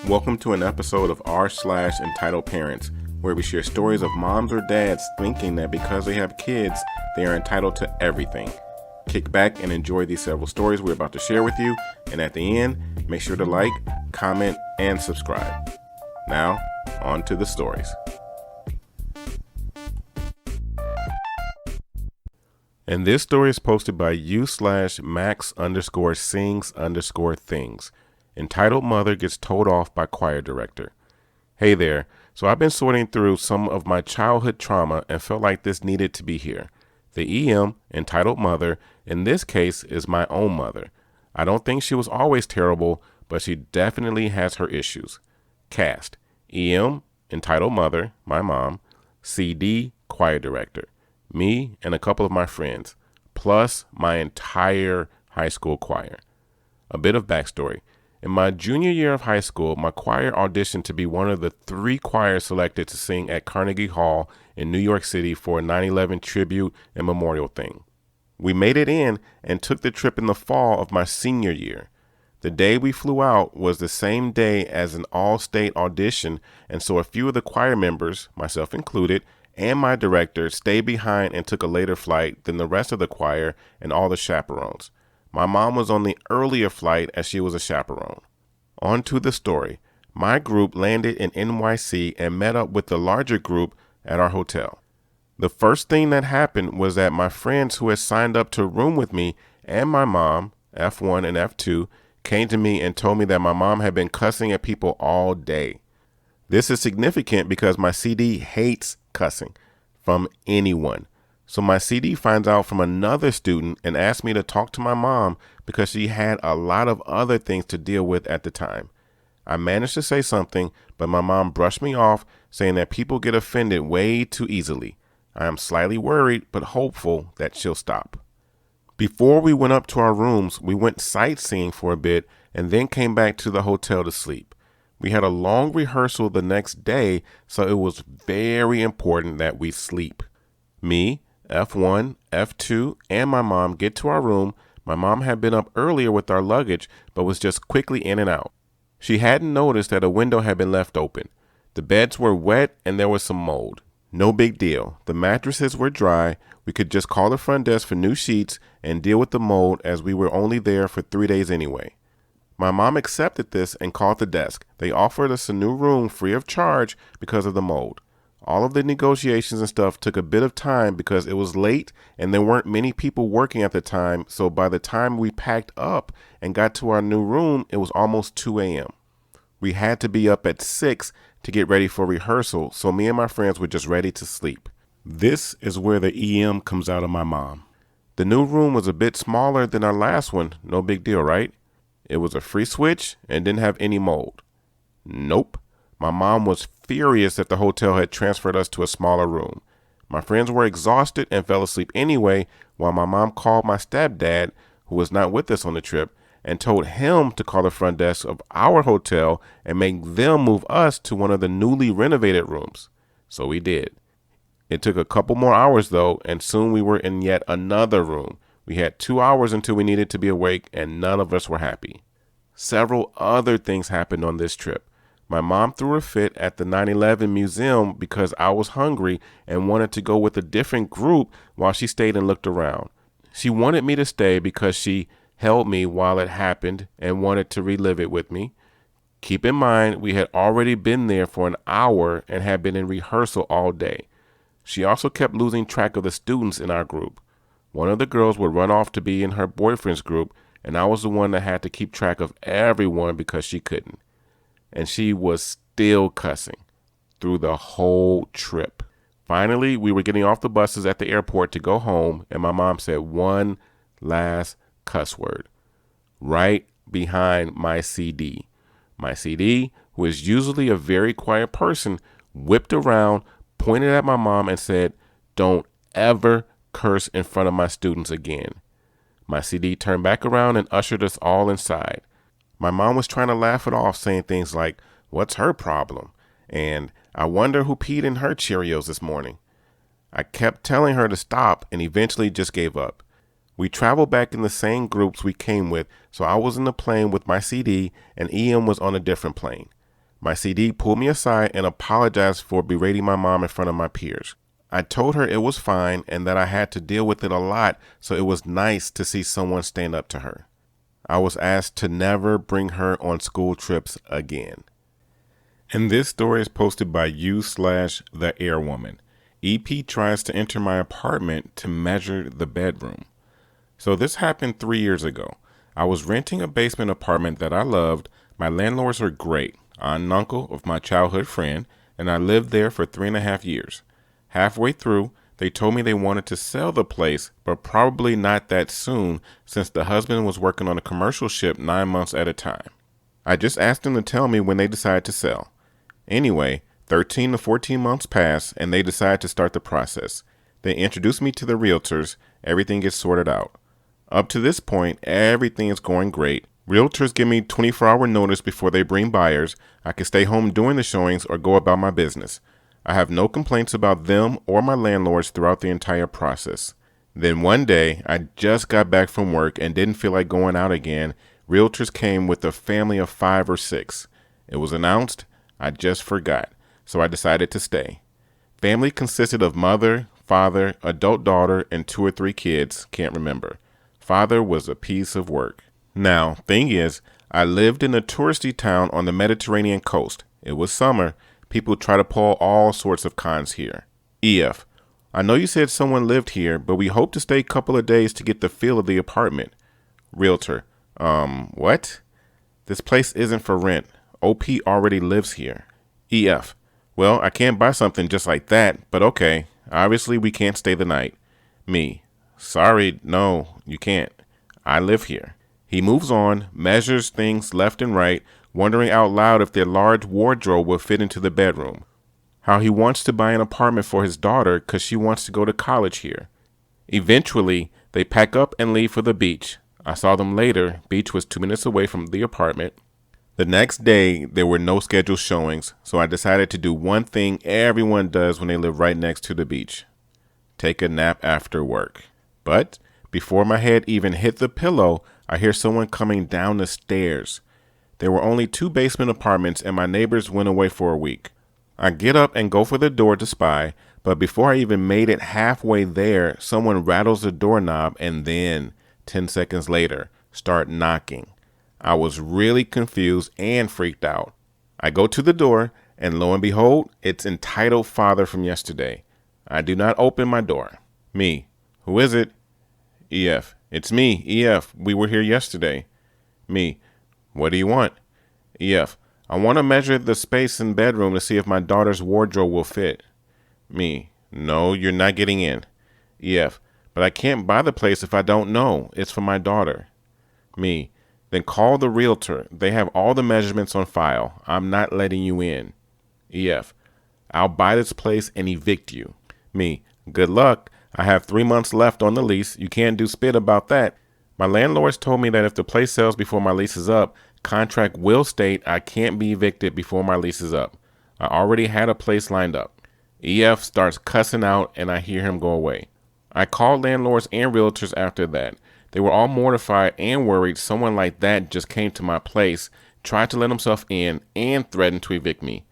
Welcome to an episode of rSlash Entitled Parents, where we share stories of moms or dads thinking that because they have kids, they are entitled to everything. Kick back and enjoy these several stories we're about to share with you, and at the end, make sure to like, comment, and subscribe. Now, on to the stories. And this story is posted by u/max_sings_things. Entitled Mother Gets Told Off by Choir Director. Hey there. So I've been sorting through some of my childhood trauma and felt like this needed to be here. The EM, Entitled Mother, in this case is my own mother. I don't think she was always terrible, but she definitely has her issues. Cast: EM, Entitled Mother, my mom. CD, Choir Director. Me and a couple of my friends, plus my entire high school choir. A bit of backstory. In my junior year of high school, my choir auditioned to be one of the 3 choirs selected to sing at Carnegie Hall in New York City for a 9/11 tribute and memorial thing. We made it in and took the trip in the fall of my senior year. The day we flew out was the same day as an all-state audition, and so a few of the choir members, myself included, and my director stayed behind and took a later flight than the rest of the choir and all the chaperones. My mom was on the earlier flight as she was a chaperone. On to the story. My group landed in NYC and met up with the larger group at our hotel. The first thing that happened was that my friends who had signed up to room with me and my mom, F1 and F2, came to me and told me that my mom had been cussing at people all day. This is significant because my CD hates cussing from anyone. So my CD finds out from another student and asked me to talk to my mom because she had a lot of other things to deal with at the time. I managed to say something, but my mom brushed me off, saying that people get offended way too easily. I am slightly worried, but hopeful that she'll stop. Before we went up to our rooms, we went sightseeing for a bit and then came back to the hotel to sleep. We had a long rehearsal the next day, so it was very important that we sleep. Me, F1, F2, and my mom get to our room. My mom had been up earlier with our luggage, but was just quickly in and out. She hadn't noticed that a window had been left open. The beds were wet and there was some mold. No big deal. The mattresses were dry. We could just call the front desk for new sheets and deal with the mold as we were only there for 3 days anyway. My mom accepted this and called the desk. They offered us a new room free of charge because of the mold. All of the negotiations and stuff took a bit of time because it was late and there weren't many people working at the time, so by the time we packed up and got to our new room, it was almost 2 a.m. We had to be up at 6 to get ready for rehearsal, so me and my friends were just ready to sleep. This is where the EM comes out of my mom. The new room was a bit smaller than our last one, no big deal, right? It was a free switch and didn't have any mold. Nope. My mom was furious that the hotel had transferred us to a smaller room. My friends were exhausted and fell asleep anyway, while my mom called my stepdad, who was not with us on the trip, and told him to call the front desk of our hotel and make them move us to one of the newly renovated rooms. So we did. It took a couple more hours though, and soon we were in yet another room. We had 2 hours until we needed to be awake, and none of us were happy. Several other things happened on this trip. My mom threw a fit at the 9/11 museum because I was hungry and wanted to go with a different group while she stayed and looked around. She wanted me to stay because she held me while it happened and wanted to relive it with me. Keep in mind, we had already been there for an hour and had been in rehearsal all day. She also kept losing track of the students in our group. One of the girls would run off to be in her boyfriend's group, and I was the one that had to keep track of everyone because she couldn't. And she was still cussing through the whole trip. Finally, we were getting off the buses at the airport to go home, and my mom said one last cuss word right behind my CD. My CD, who is usually a very quiet person, whipped around, pointed at my mom, and said, "Don't ever curse in front of my students again." My CD turned back around and ushered us all inside. My mom was trying to laugh it off, saying things like, "What's her problem?" and "I wonder who peed in her Cheerios this morning." I kept telling her to stop and eventually just gave up. We traveled back in the same groups we came with, so I was in the plane with my CD and EM was on a different plane. My CD pulled me aside and apologized for berating my mom in front of my peers. I told her it was fine and that I had to deal with it a lot, so it was nice to see someone stand up to her. I was asked to never bring her on school trips again. And this story is posted by u/the Airwoman. EP tries to enter my apartment to measure the bedroom. So this happened 3 years ago. I was renting a basement apartment that I loved. My landlords are great, aunt and uncle of my childhood friend, and I lived there for 3.5 years. Halfway through, they told me they wanted to sell the place, but probably not that soon since the husband was working on a commercial ship 9 months at a time. I just asked them to tell me when they decided to sell. Anyway, 13 to 14 months pass and they decide to start the process. They introduce me to the realtors. Everything gets sorted out. Up to this point, everything is going great. Realtors give me 24-hour notice before they bring buyers. I can stay home during the showings or go about my business. I have no complaints about them or my landlords throughout the entire process. Then one day, I just got back from work and didn't feel like going out again. Realtors came with a family of 5 or 6. It was announced. I just forgot, so I decided to stay. Family consisted of mother, father, adult daughter, and 2 or 3 kids, can't remember. Father was a piece of work. Now, thing is, I lived in a touristy town on the Mediterranean coast. It was summer. People try to pull all sorts of cons here. EF, I know you said someone lived here, but we hope to stay a couple of days to get the feel of the apartment. Realtor, what? This place isn't for rent. OP already lives here. EF, well, I can't buy something just like that, but okay. Obviously, we can't stay the night. Me, sorry, no, you can't. I live here. He moves on, measures things left and right, wondering out loud if their large wardrobe will fit into the bedroom. How he wants to buy an apartment for his daughter because she wants to go to college here. Eventually, they pack up and leave for the beach. I saw them later. Beach was 2 minutes away from the apartment. The next day, there were no scheduled showings, so I decided to do one thing everyone does when they live right next to the beach. Take a nap after work. But before my head even hit the pillow, I hear someone coming down the stairs. There were only 2 basement apartments and my neighbors went away for a week. I get up and go for the door to spy, but before I even made it halfway there, someone rattles the doorknob and then, 10 seconds later, start knocking. I was really confused and freaked out. I go to the door and lo and behold, it's entitled father from yesterday. I do not open my door. Me, who is it? EF, it's me, EF, we were here yesterday. Me, what do you want? EF, I want to measure the space in bedroom to see if my daughter's wardrobe will fit. Me, no, you're not getting in. EF, but I can't buy the place if I don't know. It's for my daughter. Me, then call the realtor. They have all the measurements on file. I'm not letting you in. EF, I'll buy this place and evict you. Me, good luck. I have 3 months left on the lease. You can't do spit about that. My landlords told me that if the place sells before my lease is up, contract will state I can't be evicted before my lease is up. I already had a place lined up. EF starts cussing out and I hear him go away. I called landlords and realtors after that. They were all mortified and worried someone like that just came to my place, tried to let himself in, and threatened to evict me.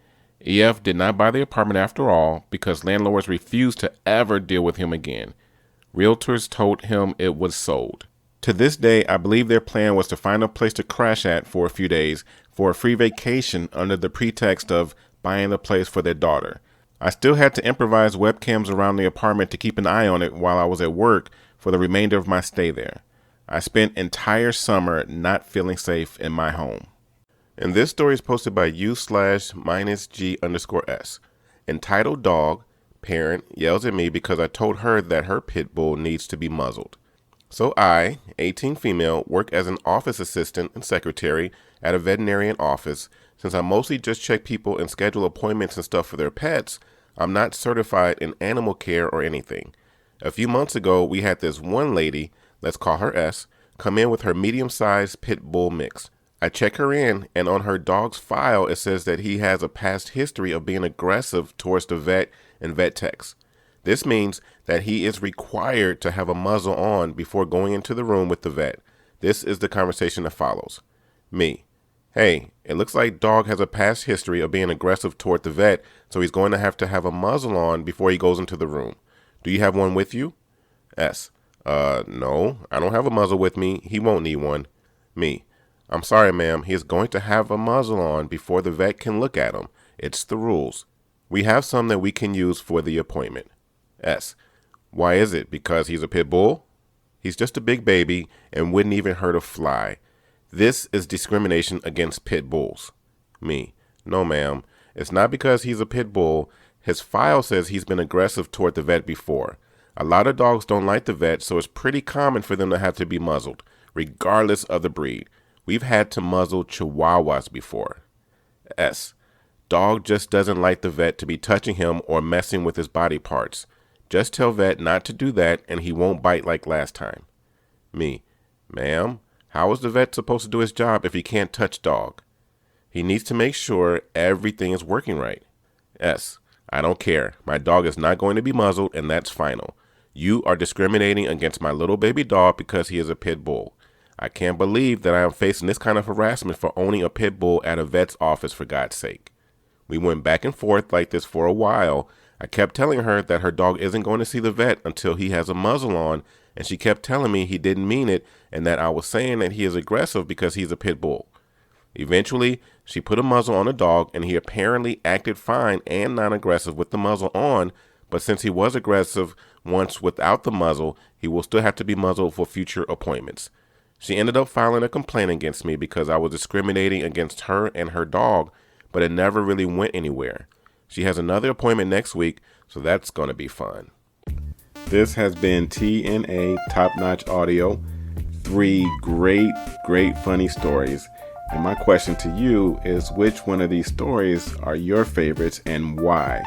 EF did not buy the apartment after all because landlords refused to ever deal with him again. Realtors told him it was sold. To this day, I believe their plan was to find a place to crash at for a few days for a free vacation under the pretext of buying the place for their daughter. I still had to improvise webcams around the apartment to keep an eye on it while I was at work for the remainder of my stay there. I spent entire summer not feeling safe in my home. And this story is posted by u/-G_S. Entitled dog, parent yells at me because I told her that her pit bull needs to be muzzled. So I, 18 female, work as an office assistant and secretary at a veterinarian office. Since I mostly just check people and schedule appointments and stuff for their pets, I'm not certified in animal care or anything. A few months ago, we had this one lady, let's call her S, come in with her medium-sized pit bull mix. I check her in, and on her dog's file, it says that he has a past history of being aggressive towards the vet and vet techs. This means that he is required to have a muzzle on before going into the room with the vet. This is the conversation that follows. Me, Hey, it looks like dog has a past history of being aggressive toward the vet, so he's going to have a muzzle on before he goes into the room. Do you have one with you? S. No, I don't have a muzzle with me. He won't need one. Me. I'm sorry, ma'am. He is going to have a muzzle on before the vet can look at him. It's the rules. We have some that we can use for the appointment. S. Why is it? Because he's a pit bull? He's just a big baby and wouldn't even hurt a fly. This is discrimination against pit bulls. Me. No, ma'am. It's not because he's a pit bull. His file says he's been aggressive toward the vet before. A lot of dogs don't like the vet, so it's pretty common for them to have to be muzzled, regardless of the breed. We've had to muzzle Chihuahuas before. S. Dog just doesn't like the vet to be touching him or messing with his body parts. Just tell vet not to do that and he won't bite like last time. Me. Ma'am, how is the vet supposed to do his job if he can't touch dog? He needs to make sure everything is working right. S. I don't care. My dog is not going to be muzzled and that's final. You are discriminating against my little baby dog because he is a pit bull. I can't believe that I am facing this kind of harassment for owning a pit bull at a vet's office, for God's sake. We went back and forth like this for a while. I kept telling her that her dog isn't going to see the vet until he has a muzzle on, and she kept telling me he didn't mean it and that I was saying that he is aggressive because he's a pit bull. Eventually, she put a muzzle on the dog, and he apparently acted fine and non-aggressive with the muzzle on, but since he was aggressive once without the muzzle, he will still have to be muzzled for future appointments. She ended up filing a complaint against me because I was discriminating against her and her dog, but it never really went anywhere. She has another appointment next week, so that's going to be fun. This has been TNA Top Notch Audio. 3 great funny stories. And my question to you is, which one of these stories are your favorites and why?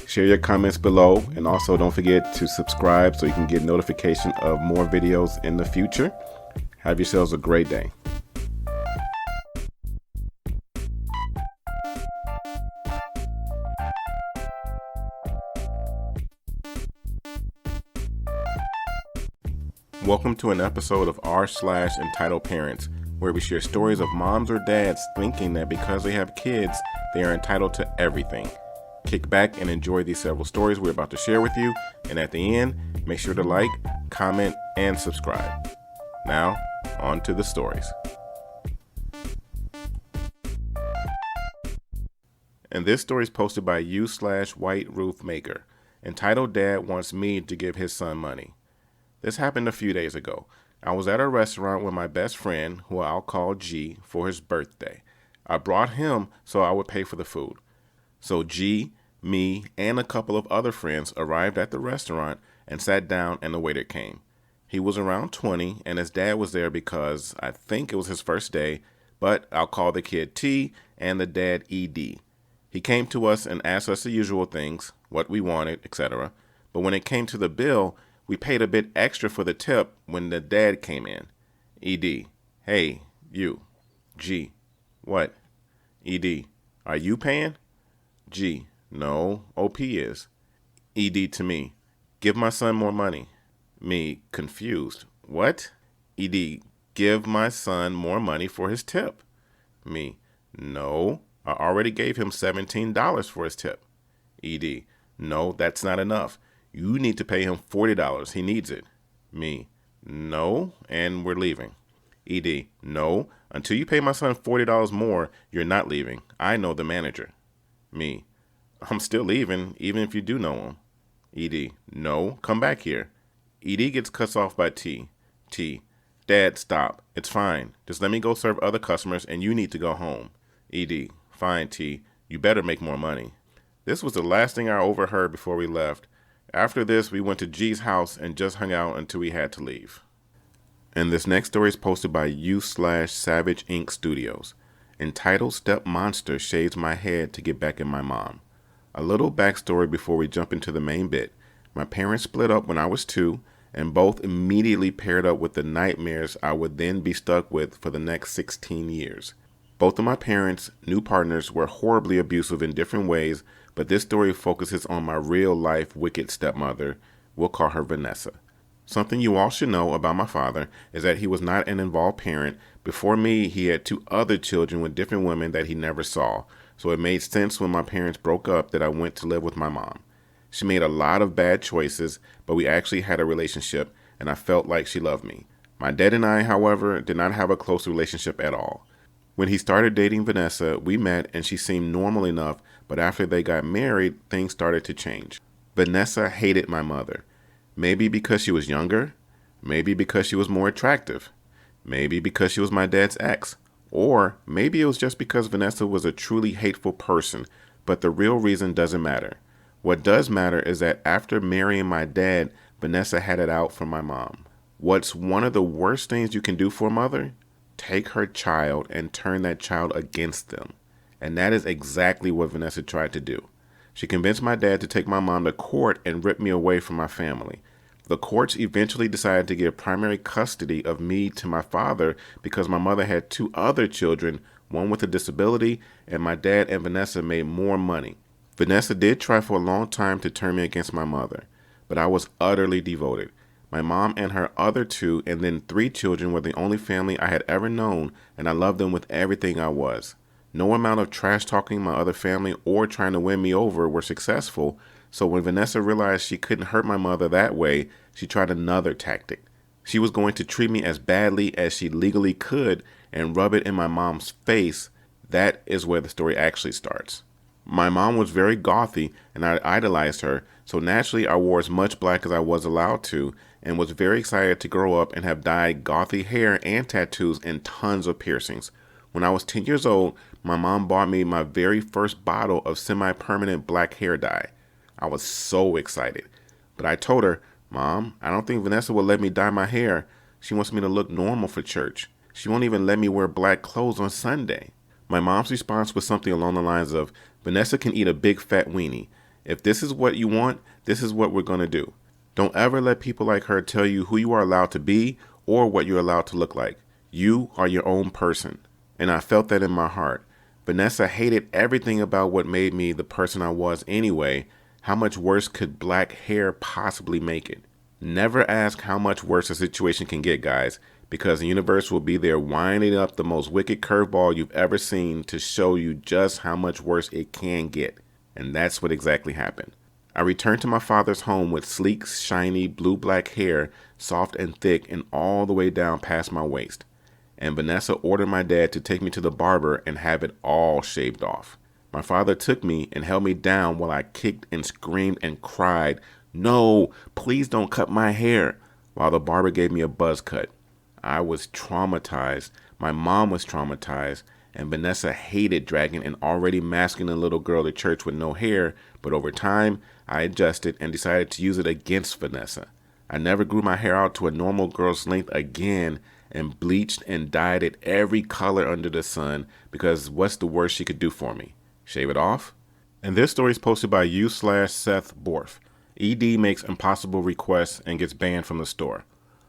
Share your comments below, and also don't forget to subscribe so you can get notification of more videos in the future. Have yourselves a great day. Welcome to an episode of rSlash Entitled Parents, where we share stories of moms or dads thinking that because they have kids, they are entitled to everything. Kick back and enjoy these several stories we're about to share with you, and at the end, make sure to like, comment, and subscribe. Now, on to the stories. And this story is posted by u/White Roof Maker, entitled Dad Wants Me to Give His Son Money. This happened a few days ago. I was at a restaurant with my best friend, who I'll call G, for his birthday. I brought him so I would pay for the food. So G, me, and a couple of other friends arrived at the restaurant and sat down, and the waiter came. He was around 20, and his dad was there because I think it was his first day, but I'll call the kid T and the dad ED. He came to us and asked us the usual things, what we wanted, etc. But when it came to the bill, we paid a bit extra for the tip when the dad came in. ED, hey, you. G, what? ED, are you paying? G, no, OP is. ED to me, give my son more money. Me, confused. What? ED, give my son more money for his tip. Me, no, I already gave him $17 for his tip. ED, no, that's not enough. You need to pay him $40. He needs it. Me, no, and we're leaving. ED, no, until you pay my son $40 more, you're not leaving. I know the manager. Me, I'm still leaving, even if you do know him. ED, no, come back here. ED gets cut off by T. T, Dad, stop. It's fine. Just let me go serve other customers and you need to go home. ED, fine, T. You better make more money. This was the last thing I overheard before we left. After this, we went to G's house and just hung out until we had to leave. And this next story is posted by u/Savage Inc. Studios, entitled Step Monster Shaves My Head to Get Back at My Mom. A little backstory before we jump into the main bit. My parents split up when I was 2, and both immediately paired up with the nightmares I would then be stuck with for the next 16 years. Both of my parents' new partners were horribly abusive in different ways, but this story focuses on my real-life wicked stepmother. We'll call her Vanessa. Something you all should know about my father is that he was not an involved parent, Before me, he had two other children with different women that he never saw, so it made sense when my parents broke up that I went to live with my mom. She made a lot of bad choices, but we actually had a relationship, and I felt like she loved me. My dad and I, however, did not have a close relationship at all. When he started dating Vanessa, we met and she seemed normal enough, but after they got married, things started to change. Vanessa hated my mother. Maybe because she was younger, maybe because she was more attractive, maybe because she was my dad's ex, or maybe it was just because Vanessa was a truly hateful person, but the real reason doesn't matter. What does matter is that after marrying my dad, Vanessa had it out for my mom. What's one of the worst things you can do for a mother? Take her child and turn that child against them. And that is exactly what Vanessa tried to do. She convinced my dad to take my mom to court and rip me away from my family. The courts eventually decided to give primary custody of me to my father because my mother had two other children, one with a disability, and my dad and Vanessa made more money. Vanessa did try for a long time to turn me against my mother, but I was utterly devoted. My mom and her other two and then three children were the only family I had ever known, and I loved them with everything I was. No amount of trash talking my other family or trying to win me over were successful, so when Vanessa realized she couldn't hurt my mother that way, she tried another tactic. She was going to treat me as badly as she legally could and rub it in my mom's face. That is where the story actually starts. My mom was very gothy and I idolized her, so naturally I wore as much black as I was allowed to and was very excited to grow up and have dyed gothy hair and tattoos and tons of piercings. When I was 10 years old, my mom bought me my very first bottle of semi-permanent black hair dye. I was so excited, but I told her, "Mom, I don't think Vanessa will let me dye my hair. She wants me to look normal for church. She won't even let me wear black clothes on Sunday." My mom's response was something along the lines of, "Vanessa can eat a big fat weenie. If this is what you want, this is what we're going to do. Don't ever let people like her tell you who you are allowed to be or what you're allowed to look like. You are your own person." And I felt that in my heart. Vanessa hated everything about what made me the person I was anyway. How much worse could black hair possibly make it? Never ask how much worse a situation can get, guys, because the universe will be there winding up the most wicked curveball you've ever seen to show you just how much worse it can get. And that's what exactly happened. I returned to my father's home with sleek, shiny, blue-black hair, soft and thick and all the way down past my waist. And Vanessa ordered my dad to take me to the barber and have it all shaved off. My father took me and held me down while I kicked and screamed and cried, "No, please don't cut my hair," while the barber gave me a buzz cut. I was traumatized. My mom was traumatized. And Vanessa hated dragging an already masculine little girl to church with no hair, but over time, I adjusted and decided to use it against Vanessa. I never grew my hair out to a normal girl's length again and bleached and dyed it every color under the sun because what's the worst she could do for me? Shave it off? And this story is posted by u/Seth Borf. ED makes impossible requests and gets banned from the store.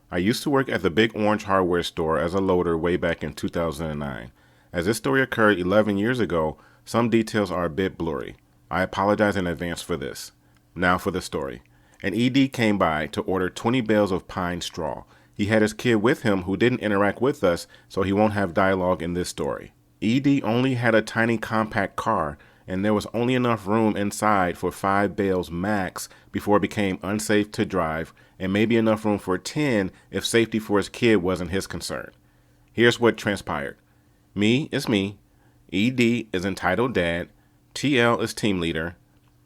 I used to work at the Big Orange hardware store as a loader way back in 2009. As this story occurred 11 years ago, some details are a bit blurry. I apologize in advance for this. Now for the story. An ED came by to order 20 bales of pine straw. He had his kid with him who didn't interact with us, so he won't have dialogue in this story. ED only had a tiny compact car, and there was only enough room inside for 5 bales max before it became unsafe to drive, and maybe enough room for 10 if safety for his kid wasn't his concern. Here's what transpired. Me is me, ED is entitled dad, TL is team leader,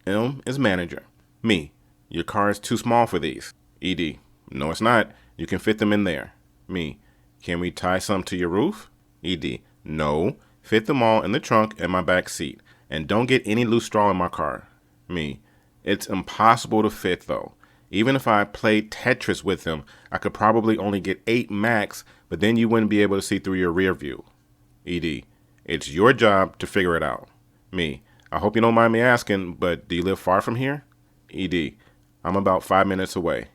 M is manager. Me, your car is too small for these. ED, no it's not, you can fit them in there. Me, can we tie some to your roof? ED, no, fit them all in the trunk and my back seat, and don't get any loose straw in my car. Me, it's impossible to fit though. Even if I played Tetris with them, I could probably only get 8 max, but then you wouldn't be able to see through your rear view. ED, it's your job to figure it out. Me, I hope you don't mind me asking, but do you live far from here? ED, I'm about 5 minutes away.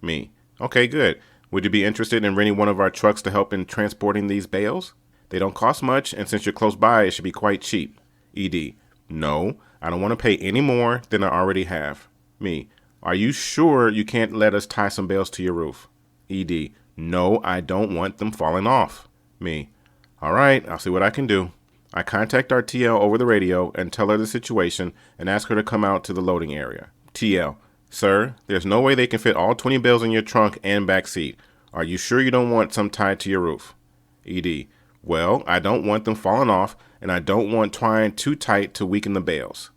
Me, okay, good. Would you be interested in renting one of our trucks to help in transporting these bales? They don't cost much, and since you're close by, it should be quite cheap. ED, no, I don't want to pay any more than I already have. Me, are you sure you can't let us tie some bales to your roof? ED, no, I don't want them falling off. Me, All right, I'll see what I can do. I contact our TL over the radio and tell her the situation and ask her to come out to the loading area. TL, sir, there's no way they can fit all 20 bales in your trunk and back seat. Are you sure you don't want some tied to your roof? ED, well, I don't want them falling off, and I don't want twine too tight to weaken the bales.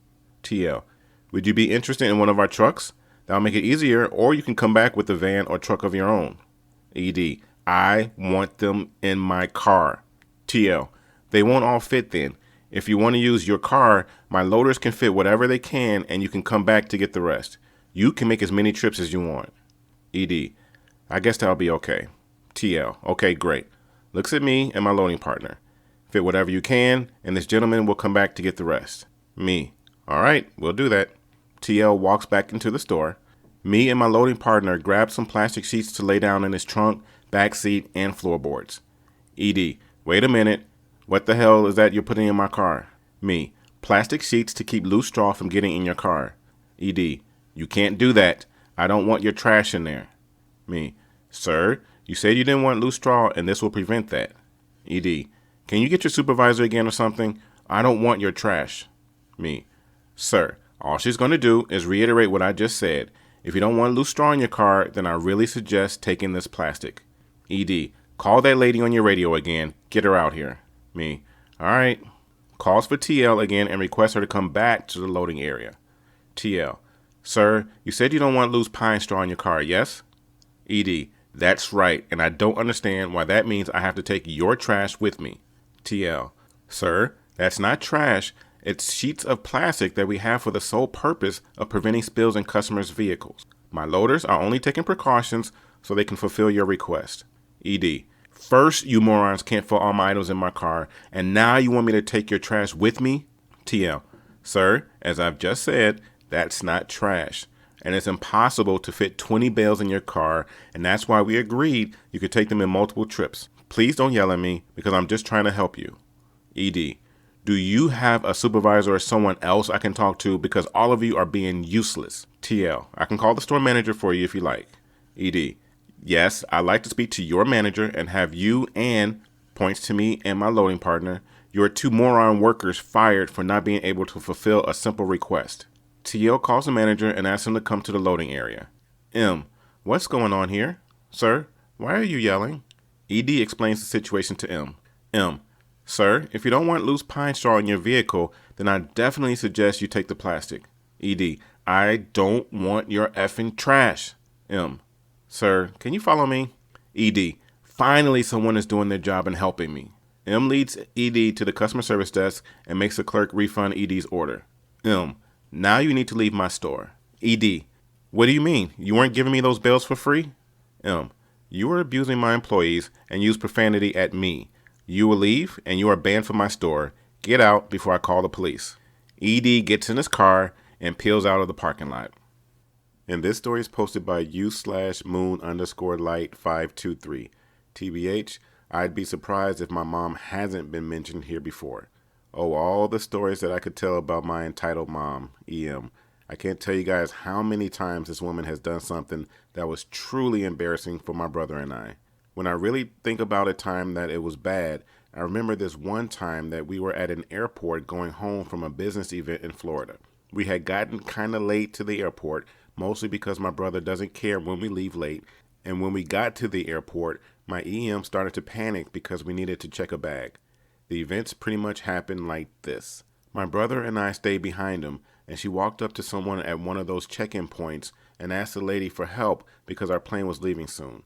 TL, would you be interested in one of our trucks? That'll make it easier, or you can come back with a van or truck of your own. ED, I want them in my car. TL, they won't all fit then. If you want to use your car, my loaders can fit whatever they can, and you can come back to get the rest. You can make as many trips as you want. ED, I guess that'll be okay. TL, okay, great. Looks at me and my loading partner. Fit whatever you can, and this gentleman will come back to get the rest. Me, all right, we'll do that. TL walks back into the store. Me and my loading partner grab some plastic sheets to lay down in his trunk, back seat, and floorboards. ED, wait a minute. What the hell is that you're putting in my car? Me, plastic sheets to keep loose straw from getting in your car. ED, you can't do that. I don't want your trash in there. Me, sir, you said you didn't want loose straw and this will prevent that. ED, can you get your supervisor again or something? I don't want your trash. Me, sir, all she's going to do is reiterate what I just said. If you don't want loose straw in your car, then I really suggest taking this plastic. ED, call that lady on your radio again. Get her out here. Me, all right. Calls for TL again and requests her to come back to the loading area. TL, sir, you said you don't want loose pine straw in your car, yes? ED, that's right, and I don't understand why that means I have to take your trash with me. TL, sir, that's not trash. It's sheets of plastic that we have for the sole purpose of preventing spills in customers' vehicles. My loaders are only taking precautions so they can fulfill your request. ED, first you morons can't fit all my items in my car, and now you want me to take your trash with me? TL, sir, as I've just said, that's not trash. And it's impossible to fit 20 bales in your car, and that's why we agreed you could take them in multiple trips. Please don't yell at me because I'm just trying to help you. ED, do you have a supervisor or someone else I can talk to because all of you are being useless? TL, I can call the store manager for you if you like. ED, yes, I'd like to speak to your manager and have you and, points to me and my loading partner, your two moron workers fired for not being able to fulfill a simple request. TL calls the manager and asks him to come to the loading area. M, what's going on here? Sir, why are you yelling? ED explains the situation to M. M, sir, if you don't want loose pine straw in your vehicle, then I definitely suggest you take the plastic. ED, I don't want your effing trash. M, sir, can you follow me? ED, finally someone is doing their job and helping me. M leads ED to the customer service desk and makes the clerk refund ED's order. M, now you need to leave my store. ED, what do you mean? You weren't giving me those bales for free? M, you are abusing my employees and use profanity at me. You will leave and you are banned from my store. Get out before I call the police. ED gets in his car and peels out of the parking lot. And this story is posted by u/moon_light523. TBH, I'd be surprised if my mom hasn't been mentioned here before. Oh, all the stories that I could tell about my entitled mom, EM. I can't tell you guys how many times this woman has done something that was truly embarrassing for my brother and I. When I really think about a time that it was bad, I remember this one time that we were at an airport going home from a business event in Florida. We had gotten kind of late to the airport, mostly because my brother doesn't care when we leave late. And when we got to the airport, my EM started to panic because we needed to check a bag. The events pretty much happened like this. My brother and I stayed behind him, and she walked up to someone at one of those check-in points and asked the lady for help because our plane was leaving soon.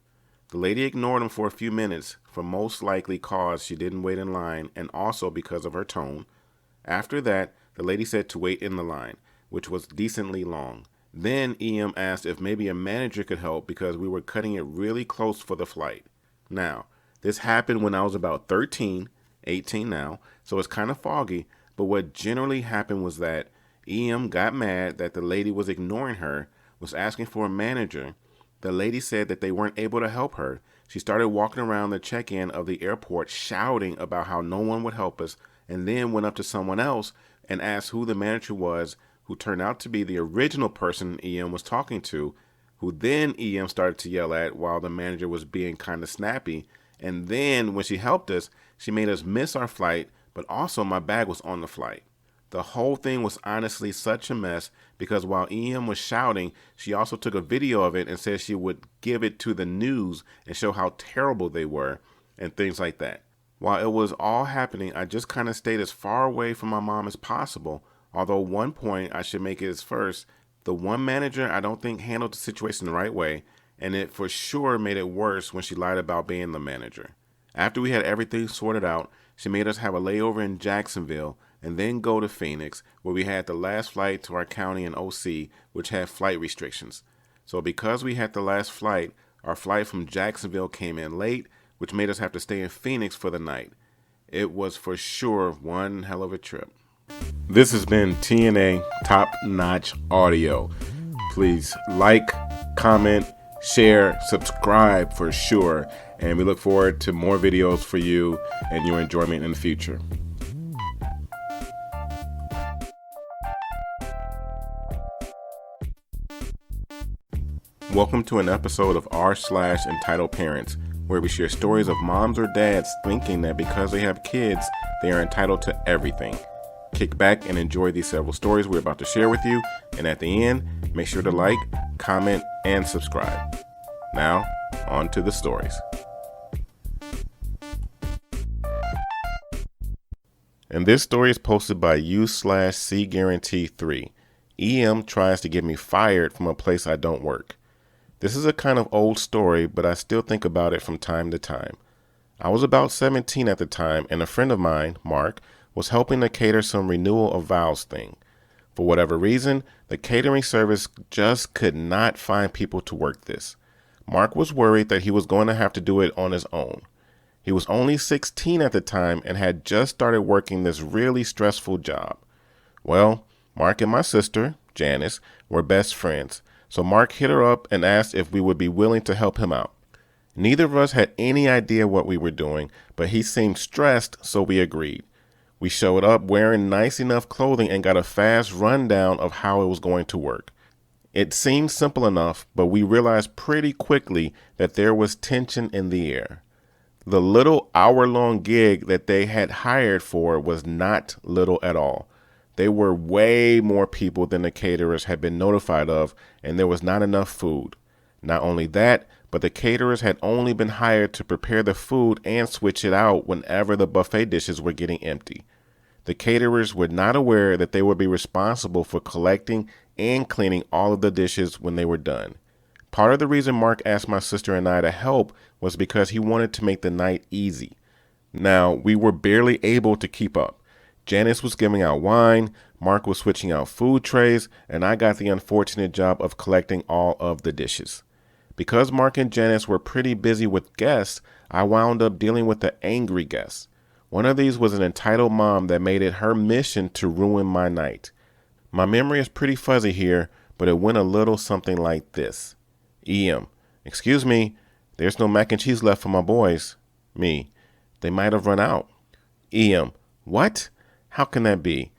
The lady ignored him for a few minutes, for most likely cause she didn't wait in line and also because of her tone. After that, the lady said to wait in the line, which was decently long. Then EM asked if maybe a manager could help because we were cutting it really close for the flight. Now, this happened when I was about 13, 18 now, so it's kind of foggy, but what generally happened was that EM got mad that the lady was ignoring her, was asking for a manager. The lady said that they weren't able to help her. She started walking around the check-in of the airport shouting about how no one would help us, and then went up to someone else and asked who the manager was, who turned out to be the original person EM was talking to, who then EM started to yell at while the manager was being kind of snappy, And then when she helped us, she made us miss our flight, but also my bag was on the flight. The whole thing was honestly such a mess because while EM was shouting, she also took a video of it and said she would give it to the news and show how terrible they were and things like that. While it was all happening, I just kind of stayed as far away from my mom as possible. Although one point I should make it as first, the one manager I don't think handled the situation the right way, and it for sure made it worse when she lied about being the manager. After we had everything sorted out, she made us have a layover in Jacksonville and then go to Phoenix, where we had the last flight to our county in OC, which had flight restrictions. So because we had the last flight, our flight from Jacksonville came in late, which made us have to stay in Phoenix for the night. It was for sure one hell of a trip. This has been TNA Top Notch Audio. Please like, comment, share, subscribe for sure. And we look forward to more videos for you and your enjoyment in the future. Welcome to an episode of rSlash Entitled Parents, where we share stories of moms or dads thinking that because they have kids, they are entitled to everything. Kick back and enjoy these several stories we're about to share with you, and at the end, make sure to like, comment, and subscribe. Now, on to the stories. And this story is posted by u/cguarantee3. EM tries to get me fired from a place I don't work. This is a kind of old story, but I still think about it from time to time. I was about 17 at the time, and a friend of mine, Mark, was helping to cater some renewal of vows thing. For whatever reason, the catering service just could not find people to work this. Mark was worried that he was going to have to do it on his own. He was only 16 at the time and had just started working this really stressful job. Well, Mark and my sister, Janice, were best friends. So Mark hit her up and asked if we would be willing to help him out. Neither of us had any idea what we were doing, but he seemed stressed, so we agreed. We showed up wearing nice enough clothing and got a fast rundown of how it was going to work. It seemed simple enough, but we realized pretty quickly that there was tension in the air. The little hour-long gig that they had hired for was not little at all. There were way more people than the caterers had been notified of, and there was not enough food. Not only that, but the caterers had only been hired to prepare the food and switch it out whenever the buffet dishes were getting empty. The caterers were not aware that they would be responsible for collecting and cleaning all of the dishes when they were done. Part of the reason Mark asked my sister and I to help was because he wanted to make the night easy. Now, we were barely able to keep up. Janice was giving out wine, Mark was switching out food trays, and I got the unfortunate job of collecting all of the dishes. Because Mark and Janice were pretty busy with guests, I wound up dealing with the angry guests. One of these was an entitled mom that made it her mission to ruin my night. My memory is pretty fuzzy here, but it went a little something like this. EM, excuse me, there's no mac and cheese left for my boys. Me, they might have run out. EM, what? How can that be?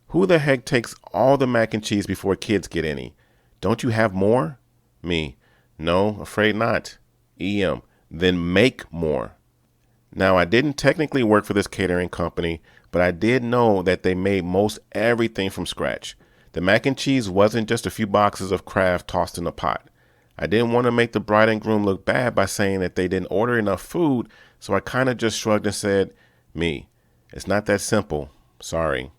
Who the heck takes all the mac and cheese before kids get any? Don't you have more? Me, no, afraid not. EM, then make more. Now, I didn't technically work for this catering company, but I did know that they made most everything from scratch. The mac and cheese wasn't just a few boxes of Kraft tossed in a pot. I didn't want to make the bride and groom look bad by saying that they didn't order enough food, so I kind of just shrugged and said, me, it's not that simple. Sorry.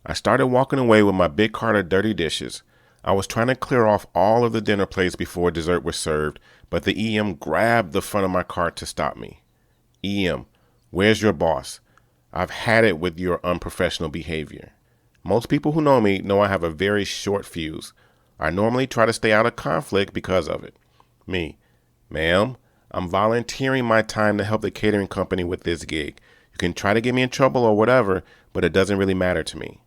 I started walking away with my big cart of dirty dishes. I was trying to clear off all of the dinner plates before dessert was served, but the EM grabbed the front of my cart to stop me. EM, where's your boss? I've had it with your unprofessional behavior. Most people who know me know I have a very short fuse. I normally try to stay out of conflict because of it. Me, ma'am, I'm volunteering my time to help the catering company with this gig. You can try to get me in trouble or whatever, but it doesn't really matter to me.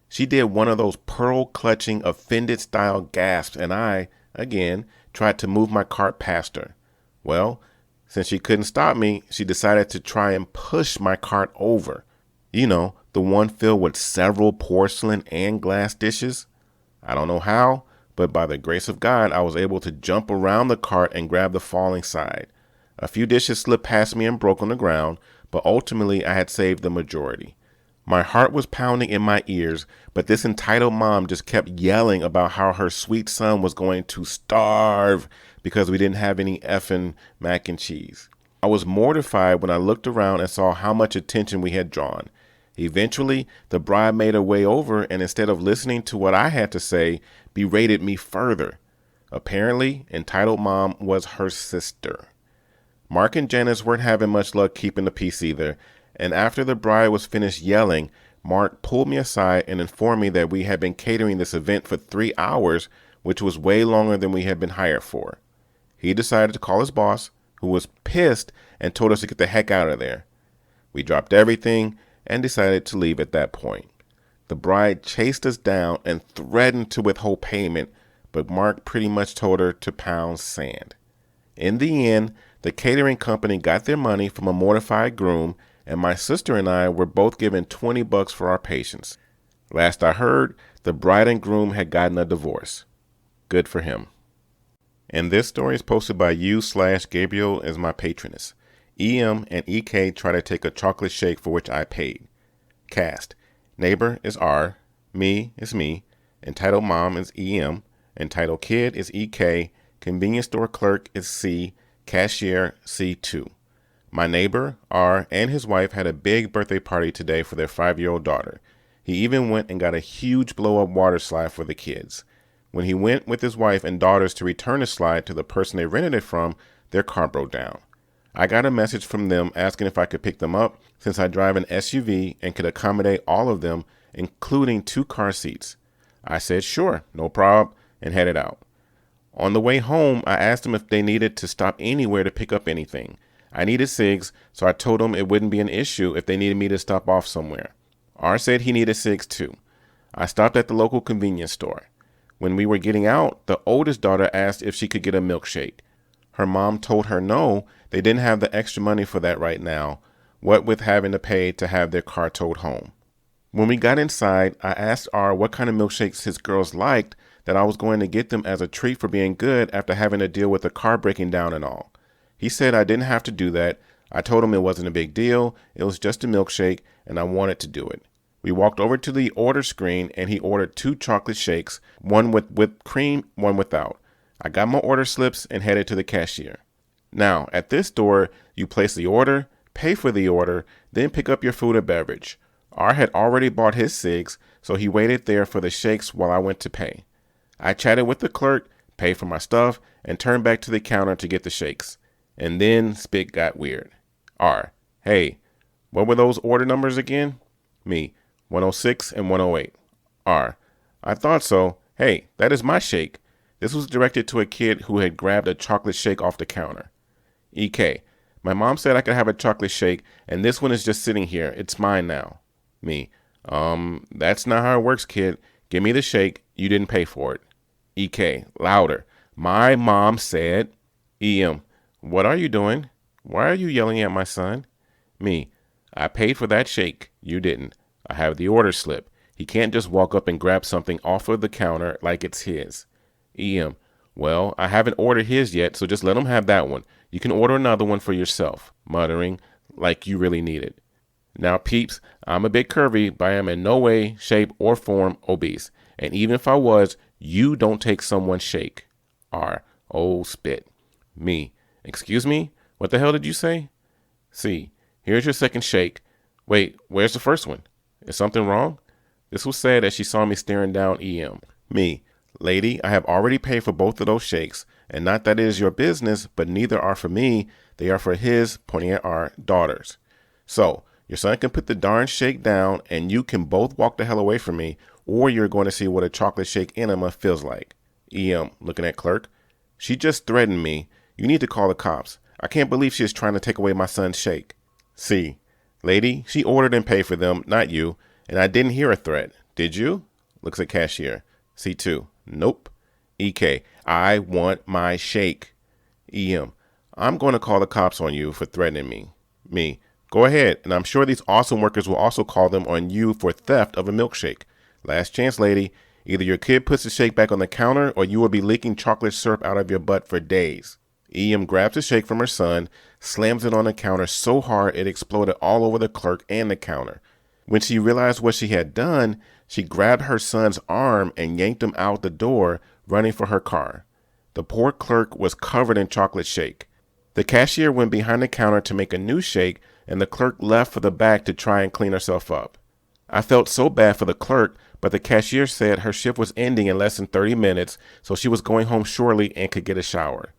She did one of those pearl-clutching, offended-style gasps, and I, again, tried to move my cart past her. Well, since she couldn't stop me, she decided to try and push my cart over. You know, the one filled with several porcelain and glass dishes. I don't know how, but by the grace of God, I was able to jump around the cart and grab the falling side. A few dishes slipped past me and broke on the ground, but ultimately I had saved the majority. My heart was pounding in my ears, but this entitled mom just kept yelling about how her sweet son was going to starve because we didn't have any effing mac and cheese. I was mortified when I looked around and saw how much attention we had drawn. Eventually, the bride made her way over and instead of listening to what I had to say, berated me further. Apparently, entitled mom was her sister. Mark and Janice weren't having much luck keeping the peace either, and after the bride was finished yelling, Mark pulled me aside and informed me that we had been catering this event for 3 hours, which was way longer than we had been hired for. He decided to call his boss, who was pissed and told us to get the heck out of there. We dropped everything and decided to leave at that point. The bride chased us down and threatened to withhold payment, but Mark pretty much told her to pound sand. In the end, the catering company got their money from a mortified groom, and my sister and I were both given $20 for our patience. Last I heard, the bride and groom had gotten a divorce. Good for him. And this story is posted by u/Gabriel as my patroness. EM and EK try to take a chocolate shake for which I paid. Cast. Neighbor is R. Me is me. Entitled mom is EM. Entitled kid is EK. Convenience store clerk is C. Cashier C2. My neighbor, R, and his wife had a big birthday party today for their 5-year-old daughter. He even went and got a huge blow-up water slide for the kids. When he went with his wife and daughters to return the slide to the person they rented it from, their car broke down. I got a message from them asking if I could pick them up since I drive an SUV and could accommodate all of them, including 2 car seats. I said sure, no problem, and headed out. On the way home, I asked them if they needed to stop anywhere to pick up anything. I needed cigs, so I told them it wouldn't be an issue if they needed me to stop off somewhere. R said he needed cigs too. I stopped at the local convenience store. When we were getting out, the oldest daughter asked if she could get a milkshake. Her mom told her no, they didn't have the extra money for that right now, what with having to pay to have their car towed home. When we got inside, I asked R what kind of milkshakes his girls liked that I was going to get them as a treat for being good after having to deal with the car breaking down and all. He said I didn't have to do that. I told him it wasn't a big deal. It was just a milkshake and I wanted to do it. We walked over to the order screen and he ordered 2 chocolate shakes, one with whipped cream, one without. I got my order slips and headed to the cashier. Now, at this store, you place the order, pay for the order, then pick up your food or beverage. R had already bought his cigs, so he waited there for the shakes while I went to pay. I chatted with the clerk, paid for my stuff, and turned back to the counter to get the shakes. And then spit got weird. R: hey, what were those order numbers again? Me: 106 and 108. R: I thought so. Hey, that is my shake. This was directed to a kid who had grabbed a chocolate shake off the counter. EK: my mom said I could have a chocolate shake, and this one is just sitting here. It's mine now. Me: that's not how it works, kid. Give me the shake. You didn't pay for it. EK: louder. My mom said. EM: what are you doing? Why are you yelling at my son? Me: I paid for that shake. You didn't. I have the order slip. He can't just walk up and grab something off of the counter like it's his. EM: well, I haven't ordered his yet, so just let him have that one. You can order another one for yourself. Muttering, like you really need it. Now, peeps, I'm a bit curvy, but I am in no way, shape, or form obese. And even if I was, you don't take someone's shake. R: oh, spit. Me: excuse me? What the hell did you say? C: here's your second shake. Wait, where's the first one? Is something wrong? This was said as she saw me staring down EM. Me: lady, I have already paid for both of those shakes, and not that it is your business, but neither are for me. They are for his, pointing at our, daughters. So, your son can put the darn shake down, and you can both walk the hell away from me, or you're going to see what a chocolate shake enema feels like. EM, looking at clerk: she just threatened me. You need to call the cops. I can't believe she is trying to take away my son's shake. C: lady, she ordered and paid for them, not you, and I didn't hear a threat. Did you? Looks at cashier. C2: nope. EK: I want my shake. EM: I'm going to call the cops on you for threatening me. Me: go ahead, and I'm sure these awesome workers will also call them on you for theft of a milkshake. Last chance, lady. Either your kid puts the shake back on the counter or you will be leaking chocolate syrup out of your butt for days. EM grabs a shake from her son, slams it on the counter so hard it exploded all over the clerk and the counter. When she realized what she had done, she grabbed her son's arm and yanked him out the door, running for her car. The poor clerk was covered in chocolate shake. The cashier went behind the counter to make a new shake, and the clerk left for the back to try and clean herself up. I felt so bad for the clerk, but the cashier said her shift was ending in less than 30 minutes, so she was going home shortly and could get a shower.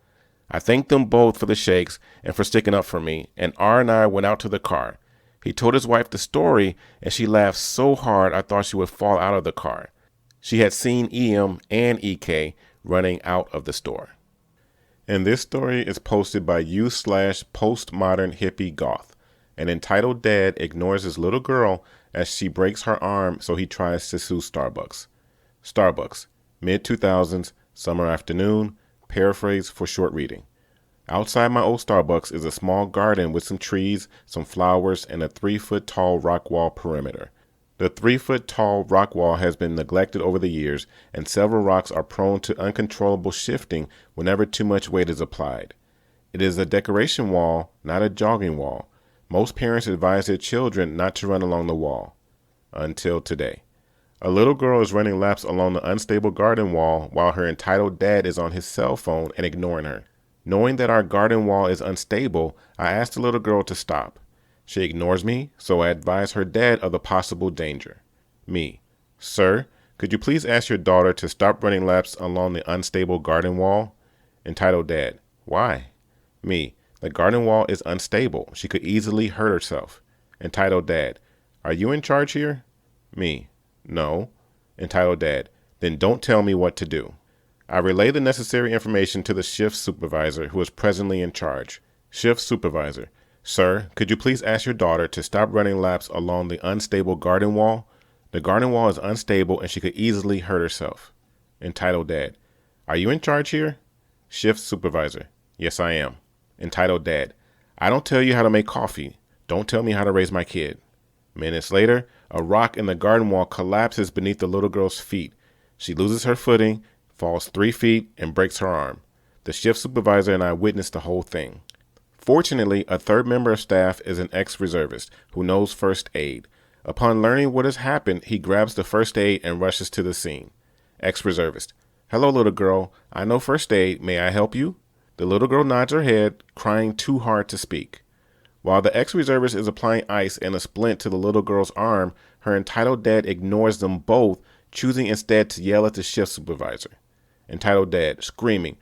I thanked them both for the shakes and for sticking up for me, and R and I went out to the car. He told his wife the story, and she laughed so hard I thought she would fall out of the car. She had seen EM and EK running out of the store. And this story is posted by u/postmodernhippiegoth. An entitled dad ignores his little girl as she breaks her arm, so he tries to sue Starbucks. Starbucks, mid-2000s, summer afternoon, paraphrase for short reading. Outside my old Starbucks is a small garden with some trees, some flowers, and a 3-foot-tall rock wall perimeter. The 3-foot-tall rock wall has been neglected over the years, and several rocks are prone to uncontrollable shifting whenever too much weight is applied. It is a decoration wall, not a jogging wall. Most parents advise their children not to run along the wall. Until today. A little girl is running laps along the unstable garden wall while her entitled dad is on his cell phone and ignoring her. Knowing that our garden wall is unstable, I asked the little girl to stop. She ignores me, so I advise her dad of the possible danger. Me: Sir, could you please ask your daughter to stop running laps along the unstable garden wall? Entitled dad: Why? Me: The garden wall is unstable. She could easily hurt herself. Entitled dad: Are you in charge here? Me: No. Entitled dad: Then don't tell me what to do. I relay the necessary information to the shift supervisor who is presently in charge. Shift supervisor: Sir, could you please ask your daughter to stop running laps along the unstable garden wall? The garden wall is unstable and she could easily hurt herself. Entitled dad: Are you in charge here? Shift supervisor: Yes, I am. Entitled dad: I don't tell you how to make coffee. Don't tell me how to raise my kid. Minutes later, a rock in the garden wall collapses beneath the little girl's feet. She loses her footing, falls 3 feet, and breaks her arm. The shift supervisor and I witnessed the whole thing. Fortunately, a third member of staff is an ex-reservist who knows first aid. Upon learning what has happened, he grabs the first aid and rushes to the scene. Ex-reservist: Hello, little girl. I know first aid. May I help you? The little girl nods her head, crying too hard to speak. While the ex-reservist is applying ice and a splint to the little girl's arm, her entitled dad ignores them both, choosing instead to yell at the shift supervisor. Entitled dad, screaming: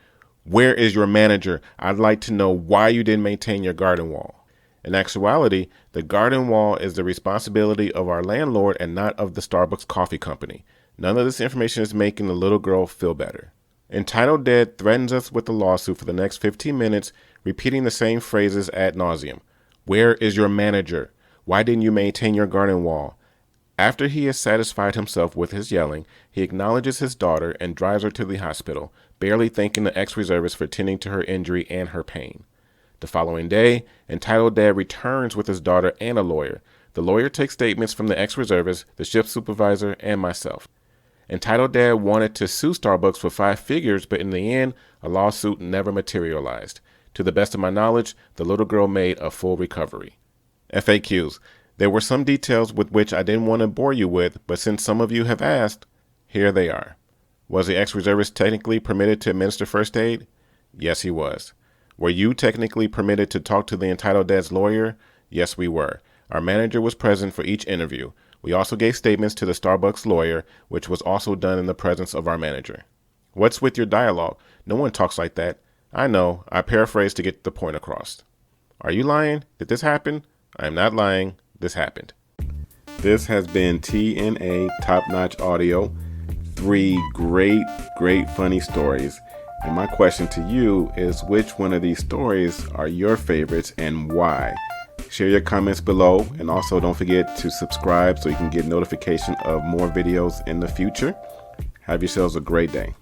Where is your manager? I'd like to know why you didn't maintain your garden wall. In actuality, the garden wall is the responsibility of our landlord and not of the Starbucks coffee company. None of this information is making the little girl feel better. Entitled dad threatens us with a lawsuit for the next 15 minutes, repeating the same phrases ad nauseum. Where is your manager? Why didn't you maintain your garden wall? After he has satisfied himself with his yelling, he acknowledges his daughter and drives her to the hospital, barely thanking the ex-reservist for tending to her injury and her pain. The following day, entitled dad returns with his daughter and a lawyer. The lawyer takes statements from the ex-reservist, the shift supervisor, and myself. Entitled dad wanted to sue Starbucks for 5 figures, but in the end, a lawsuit never materialized. To the best of my knowledge, the little girl made a full recovery. FAQs. There were some details with which I didn't want to bore you with, but since some of you have asked, here they are. Was the ex-reservist technically permitted to administer first aid? Yes, he was. Were you technically permitted to talk to the entitled dad's lawyer? Yes, we were. Our manager was present for each interview. We also gave statements to the Starbucks lawyer, which was also done in the presence of our manager. What's with your dialogue? No one talks like that. I know. I paraphrased to get the point across. Are you lying? Did this happen? I am not lying. This happened. This has been TNA Top Notch Audio. 3 great funny stories. And my question to you is, which one of these stories are your favorites and why? Share your comments below, and also don't forget to subscribe so you can get notification of more videos in the future. Have yourselves a great day.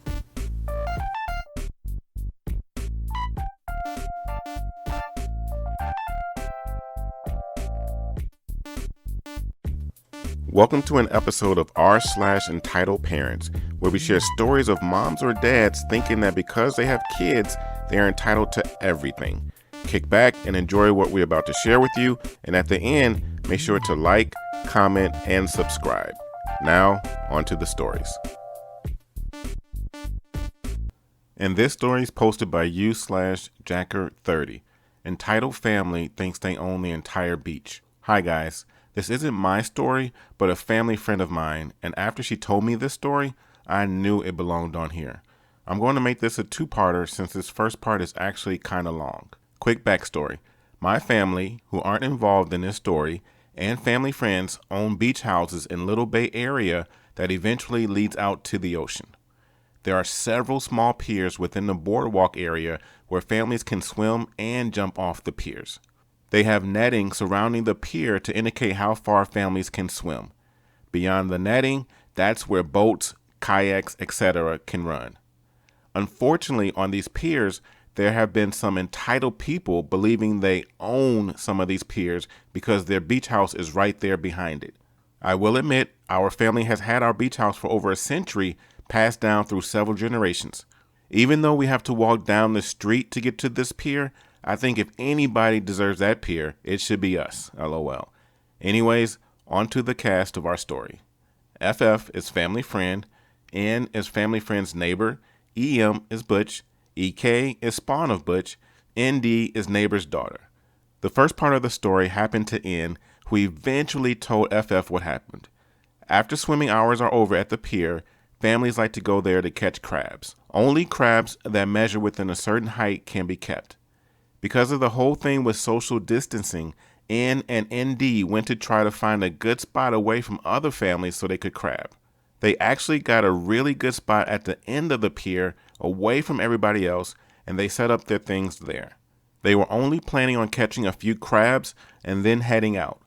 Welcome to an episode of rSlash Entitled Parents, where we share stories of moms or dads thinking that because they have kids, They are entitled to everything. Kick back and enjoy what we're about to share with you. And at the end, make sure to like, comment, and subscribe. Now, on to the stories. And this story is posted by rSlash-Jacker30, entitled Family Thinks They Own the Entire Beach. Hi guys, this isn't my story, but a family friend of mine, and after she told me this story, I knew it belonged on here. I'm going to make this a two-parter since this first part is actually kind of long. Quick backstory. My family, who aren't involved in this story, and family friends own beach houses in Little Bay Area that eventually leads out to the ocean. There are several small piers within the boardwalk area where families can swim and jump off the piers. They have netting surrounding the pier to indicate how far families can swim. Beyond the netting, that's where boats, kayaks, etc. can run. Unfortunately, on these piers, there have been some entitled people believing they own some of these piers because their beach house is right there behind it. I will admit, our family has had our beach house for over a century, passed down through several generations. Even though we have to walk down the street to get to this pier, I think if anybody deserves that pier, it should be us, LOL. Anyways, on to the cast of our story. FF is family friend, N is family friend's neighbor, EM is Butch, EK is spawn of Butch, ND is neighbor's daughter. The first part of the story happened to N, who eventually told FF what happened. After swimming hours are over at the pier, families like to go there to catch crabs. Only crabs that measure within a certain height can be kept. Because of the whole thing with social distancing, N and ND went to try to find a good spot away from other families so they could crab. They actually got a really good spot at the end of the pier, away from everybody else, and they set up their things there. They were only planning on catching a few crabs and then heading out.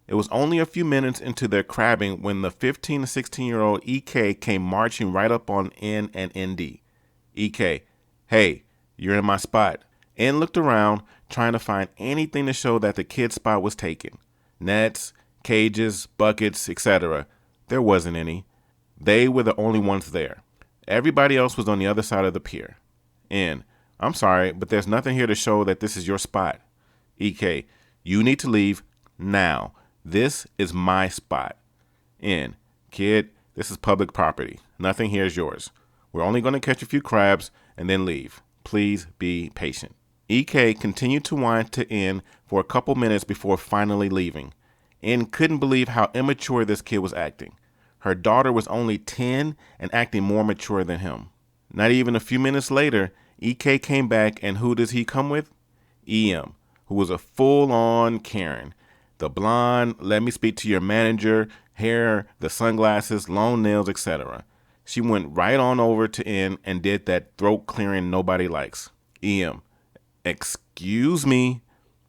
It was only a few minutes into their crabbing when the 15 to 16-year-old EK came marching right up on N and ND. EK, hey, you're in my spot. N looked around, trying to find anything to show that the kid's spot was taken. Nets, cages, buckets, etc. There wasn't any. They were the only ones there. Everybody else was on the other side of the pier. N, I'm sorry, but there's nothing here to show that this is your spot. EK, you need to leave now. This is my spot. N, kid, this is public property. Nothing here is yours. We're only going to catch a few crabs and then leave. Please be patient. EK continued to whine to N for a couple minutes before finally leaving. N couldn't believe how immature this kid was acting. Her daughter was only 10 and acting more mature than him. Not even a few minutes later, EK came back, and who does he come with? EM, who was a full-on Karen. The blonde, let me speak to your manager, hair, the sunglasses, long nails, etc. She went right on over to N and did that throat clearing nobody likes. EM, excuse me?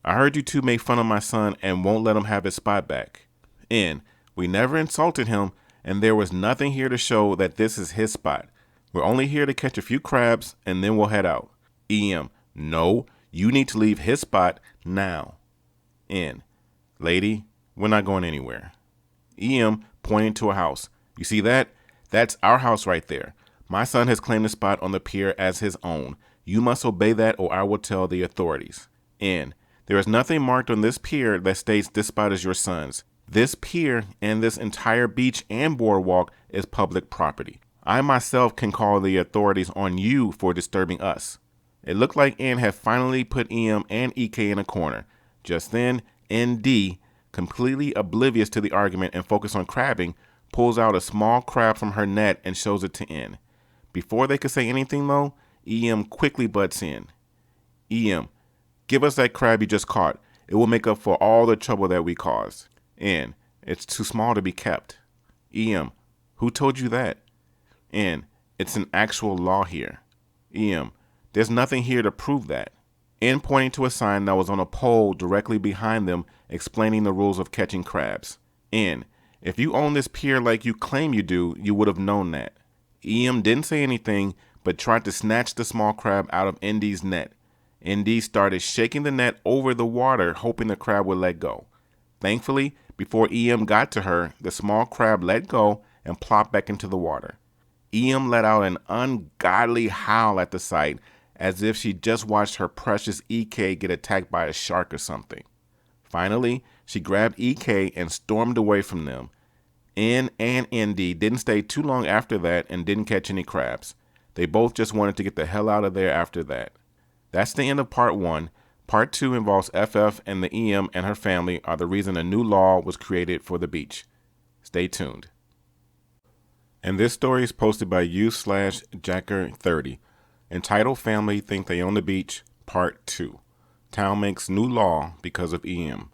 I heard you two make fun of my son and won't let him have his spot back. N, we never insulted him, and there was nothing here to show that this is his spot. We're only here to catch a few crabs and then we'll head out. EM, no, you need to leave his spot now. N, lady, we're not going anywhere. EM pointing to a house. You see that? That's our house right there. My son has claimed the spot on the pier as his own. You must obey that or I will tell the authorities. N, there is nothing marked on this pier that states this spot is your son's. This pier and this entire beach and boardwalk is public property. I myself can call the authorities on you for disturbing us. It looked like N had finally put EM and EK in a corner. Just then, ND, completely oblivious to the argument and focused on crabbing, pulls out a small crab from her net and shows it to N. Before they could say anything though, EM quickly butts in. EM, give us that crab you just caught. It will make up for all the trouble that we caused. N, it's too small to be kept. EM, who told you that? N, it's an actual law here. EM, there's nothing here to prove that. N pointing to a sign that was on a pole directly behind them explaining the rules of catching crabs. N, if you own this pier like you claim you do, you would have known that. EM didn't say anything, but tried to snatch the small crab out of ND's net. ND started shaking the net over the water, hoping the crab would let go. Thankfully, before EM got to her, the small crab let go and plopped back into the water. EM let out an ungodly howl at the sight, as if she just watched her precious EK get attacked by a shark or something. Finally, she grabbed EK and stormed away from them. N and ND didn't stay too long after that and didn't catch any crabs. They both just wanted to get the hell out of there after that. That's the end of part 1. Part 2 involves FF, and the EM and her family are the reason a new law was created for the beach. Stay tuned. And this story is posted by u/Jacker30. Entitled Family Think They Own the Beach, Part 2. Town makes new law because of EM.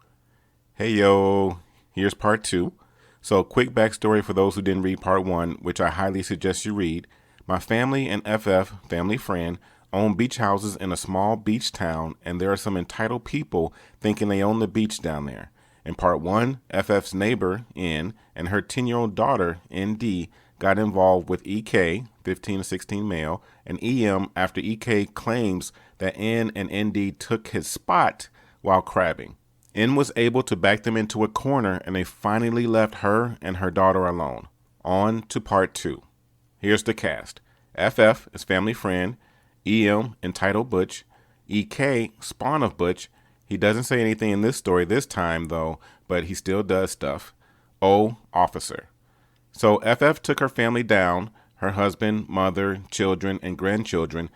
Hey yo, here's part 2. So quick backstory for those who didn't read part 1, which I highly suggest you read. My family and FF, family friend, own beach houses in a small beach town, and there are some entitled people thinking they own the beach down there. In part 1, FF's neighbor, N, and her 10-year-old daughter, ND, got involved with EK, 15 to 16 male, and EM after EK claims that N and ND took his spot while crabbing. N was able to back them into a corner, and they finally left her and her daughter alone. On to part 2. Here's the cast. FF is family friend, EM entitled Butch, EK spawn of Butch. He doesn't say anything in this story this time though, but he still does stuff. O officer. So FF took her family down, her husband, mother, children, and grandchildren,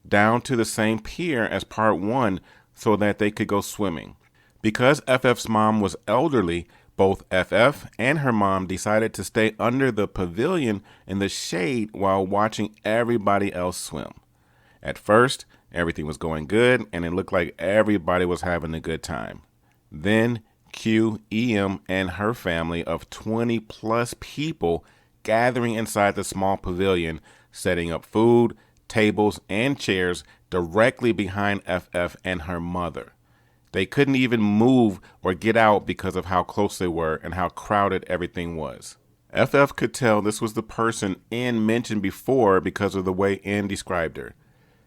down to the same pier as part 1 so that they could go swimming. Because FF's mom was elderly, both FF and her mom decided to stay under the pavilion in the shade while watching everybody else swim. At first, everything was going good, and it looked like everybody was having a good time. Then, Q, EM, and her family of 20 plus people gathering inside the small pavilion, setting up food, tables, and chairs directly behind FF and her mother. They couldn't even move or get out because of how close they were and how crowded everything was. FF could tell this was the person N mentioned before because of the way N described her.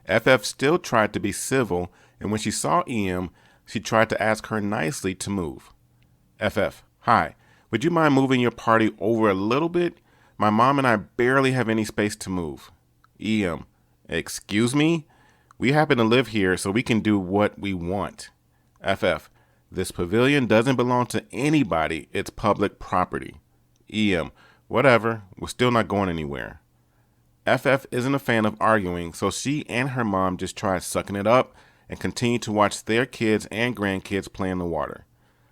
FF still tried to be civil, and when she saw EM, she tried to ask her nicely to move. FF, hi, would you mind moving your party over a little bit? My mom and I barely have any space to move. EM, excuse me? We happen to live here, so we can do what we want. FF, this pavilion doesn't belong to anybody. It's public property. EM, whatever. We're still not going anywhere. FF isn't a fan of arguing, so she and her mom just tried sucking it up and continued to watch their kids and grandkids play in the water.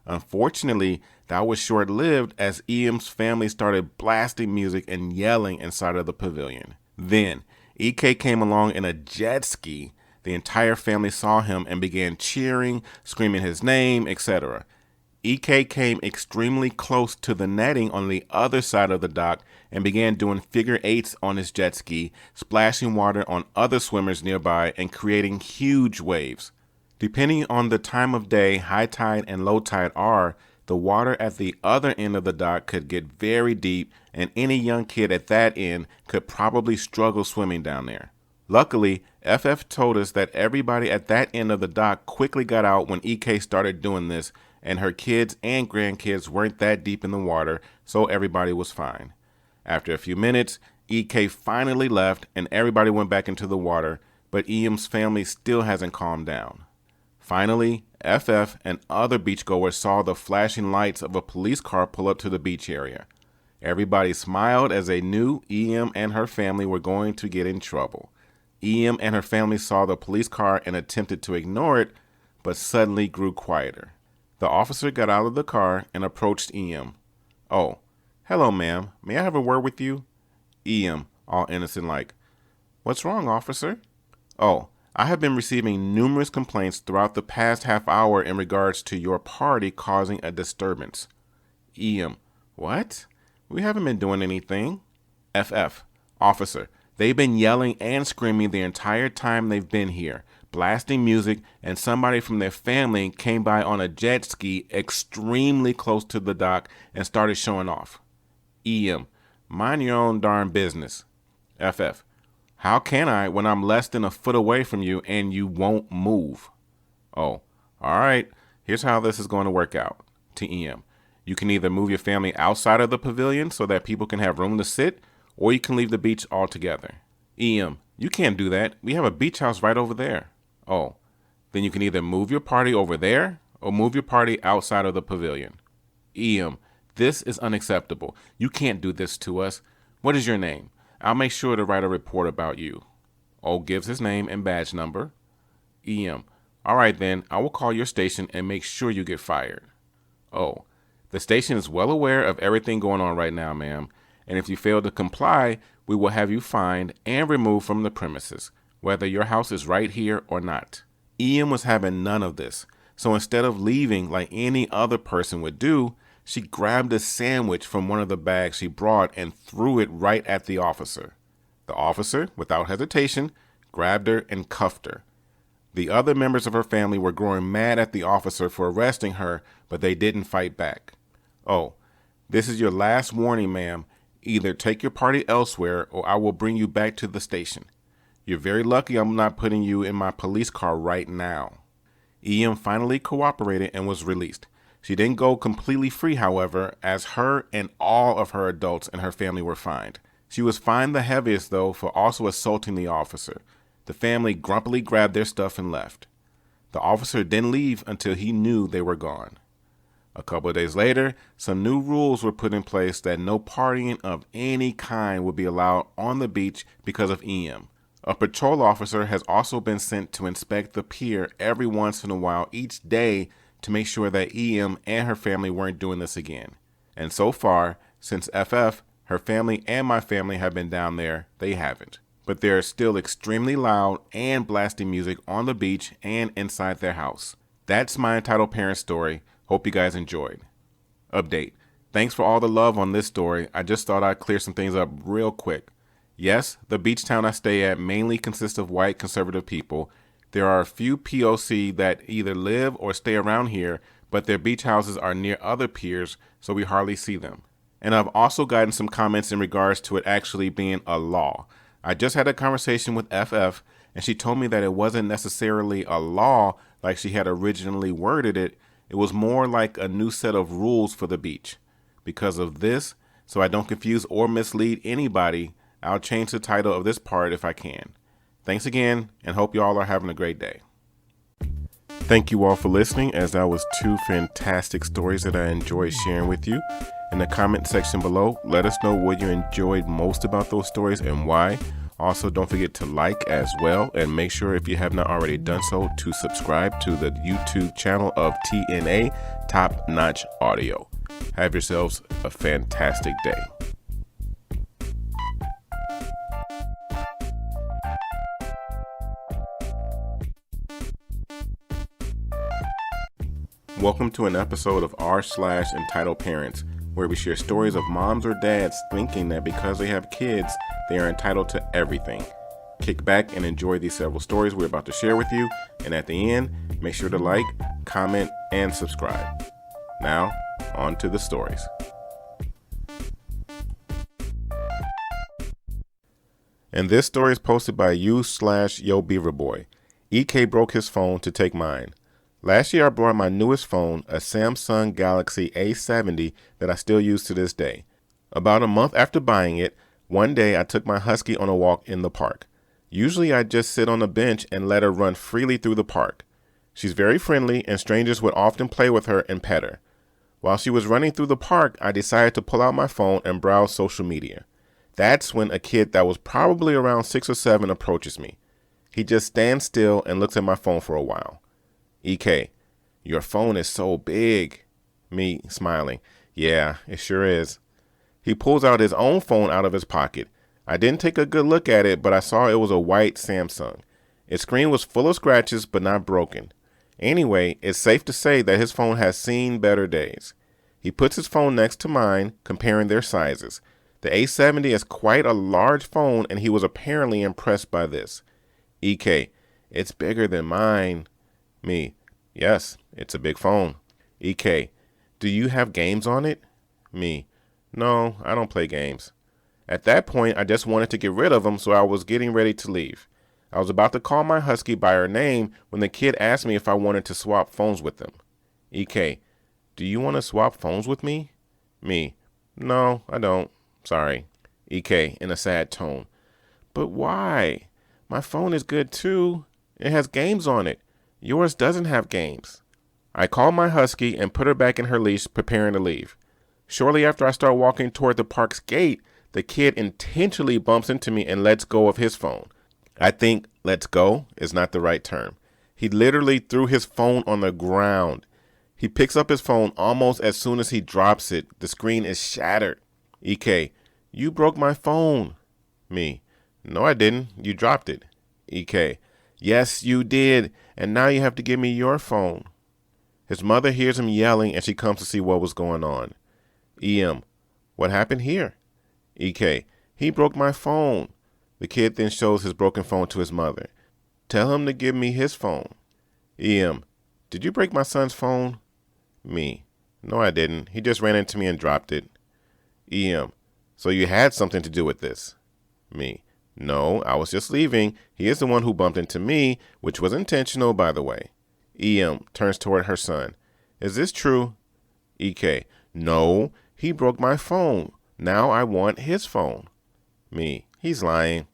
Unfortunately, that was short-lived as EM's family started blasting music and yelling inside of the pavilion. Then, EK came along in a jet ski. The entire family saw him and began cheering, screaming his name, etc. EK came extremely close to the netting on the other side of the dock and began doing figure eights on his jet ski, splashing water on other swimmers nearby and creating huge waves. Depending on the time of day high tide and low tide are, the water at the other end of the dock could get very deep, and any young kid at that end could probably struggle swimming down there. Luckily, FF told us that everybody at that end of the dock quickly got out when EK started doing this, and her kids and grandkids weren't that deep in the water, so everybody was fine. After a few minutes, EK finally left and everybody went back into the water, but EM's family still hasn't calmed down. Finally, FF and other beachgoers saw the flashing lights of a police car pull up to the beach area. Everybody smiled as they knew EM and her family were going to get in trouble. EM and her family saw the police car and attempted to ignore it, but suddenly grew quieter. The officer got out of the car and approached EM. Oh, hello, ma'am. May I have a word with you? EM, all innocent like. What's wrong, officer? Oh, I have been receiving numerous complaints throughout the past half hour in regards to your party causing a disturbance. EM, what? We haven't been doing anything. FF, officer, they've been yelling and screaming the entire time they've been here, blasting music, and somebody from their family came by on a jet ski extremely close to the dock and started showing off. EM, mind your own darn business. FF, how can I when I'm less than a foot away from you and you won't move? Oh, all right. Here's how this is going to work out. To EM, you can either move your family outside of the pavilion so that people can have room to sit, or you can leave the beach altogether. EM, you can't do that. We have a beach house right over there. Oh, then you can either move your party over there or move your party outside of the pavilion. EM, this is unacceptable. You can't do this to us. What is your name? I'll make sure to write a report about you. O gives his name and badge number. EM, all right then, I will call your station and make sure you get fired. O, the station is well aware of everything going on right now, ma'am, and if you fail to comply, we will have you fined and removed from the premises, whether your house is right here or not. EM was having none of this, so instead of leaving like any other person would do, she grabbed a sandwich from one of the bags she brought and threw it right at the officer. The officer, without hesitation, grabbed her and cuffed her. The other members of her family were growing mad at the officer for arresting her, but they didn't fight back. Oh, this is your last warning, ma'am. Either take your party elsewhere or I will bring you back to the station. You're very lucky I'm not putting you in my police car right now. EM finally cooperated and was released. She didn't go completely free, however, as her and all of her adults in her family were fined. She was fined the heaviest, though, for also assaulting the officer. The family grumpily grabbed their stuff and left. The officer didn't leave until he knew they were gone. A couple of days later, some new rules were put in place that no partying of any kind would be allowed on the beach because of EM. A patrol officer has also been sent to inspect the pier every once in a while each day to make sure that EM and her family weren't doing this again. And so far, since FF, her family and my family have been down there, they haven't. But they're still extremely loud and blasting music on the beach and inside their house. That's my entitled parent story. Hope you guys enjoyed. Update. Thanks for all the love on this story. I just thought I'd clear some things up real quick. Yes, the beach town I stay at mainly consists of white conservative people. There are a few POC that either live or stay around here, but their beach houses are near other piers, so we hardly see them. And I've also gotten some comments in regards to it actually being a law. I just had a conversation with FF, and she told me that it wasn't necessarily a law like she had originally worded it. It was more like a new set of rules for the beach. Because of this, so I don't confuse or mislead anybody, I'll change the title of this part if I can. Thanks again, and hope you all are having a great day. Thank you all for listening, as that was two fantastic stories that I enjoyed sharing with you. In the comment section below, let us know what you enjoyed most about those stories and why. Also, don't forget to like as well, and make sure, if you have not already done so, to subscribe to the YouTube channel of TNA, Top Notch Audio. Have yourselves a fantastic day. Welcome to an episode of rSlash Entitled Parents, where we share stories of moms or dads thinking that because they have kids, they are entitled to everything. Kick back and enjoy these several stories we're about to share with you, and at the end, make sure to like, comment, and subscribe. Now, on to the stories. And this story is posted by u/YoBeaverBoy. EK broke his phone to take mine. Last year I brought my newest phone, a Samsung Galaxy A70 that I still use to this day. About a month after buying it, one day I took my husky on a walk in the park. Usually I just sit on a bench and let her run freely through the park. She's very friendly and strangers would often play with her and pet her. While she was running through the park, I decided to pull out my phone and browse social media. That's when a kid that was probably around 6 or 7 approaches me. He just stands still and looks at my phone for a while. EK, your phone is so big. Me, smiling. Yeah, it sure is. He pulls out his own phone out of his pocket. I didn't take a good look at it, but I saw it was a white Samsung. Its screen was full of scratches, but not broken. Anyway, it's safe to say that his phone has seen better days. He puts his phone next to mine, comparing their sizes. The A70 is quite a large phone, and he was apparently impressed by this. EK, it's bigger than mine. Me, yes, it's a big phone. EK, do you have games on it? Me, no, I don't play games. At that point, I just wanted to get rid of him, so I was getting ready to leave. I was about to call my husky by her name when the kid asked me if I wanted to swap phones with him. EK, do you want to swap phones with me? Me, no, I don't. Sorry. EK, in a sad tone. But why? My phone is good too. It has games on it. Yours doesn't have games. I call my husky and put her back in her leash, preparing to leave. Shortly after I start walking toward the park's gate, the kid intentionally bumps into me and lets go of his phone. I think "lets go" is not the right term. He literally threw his phone on the ground. He picks up his phone almost as soon as he drops it. The screen is shattered. EK, you broke my phone. Me, no I didn't. You dropped it. EK, yes you did. And now you have to give me your phone. His mother hears him yelling and she comes to see what was going on. EM, what happened here? EK, he broke my phone. The kid then shows his broken phone to his mother. Tell him to give me his phone. EM, did you break my son's phone? Me, no I didn't. He just ran into me and dropped it. EM, so you had something to do with this? Me, no, I was just leaving. He is the one who bumped into me, which was intentional, by the way. EM turns toward her son. Is this true? EK, no, he broke my phone. Now I want his phone. Me, he's lying.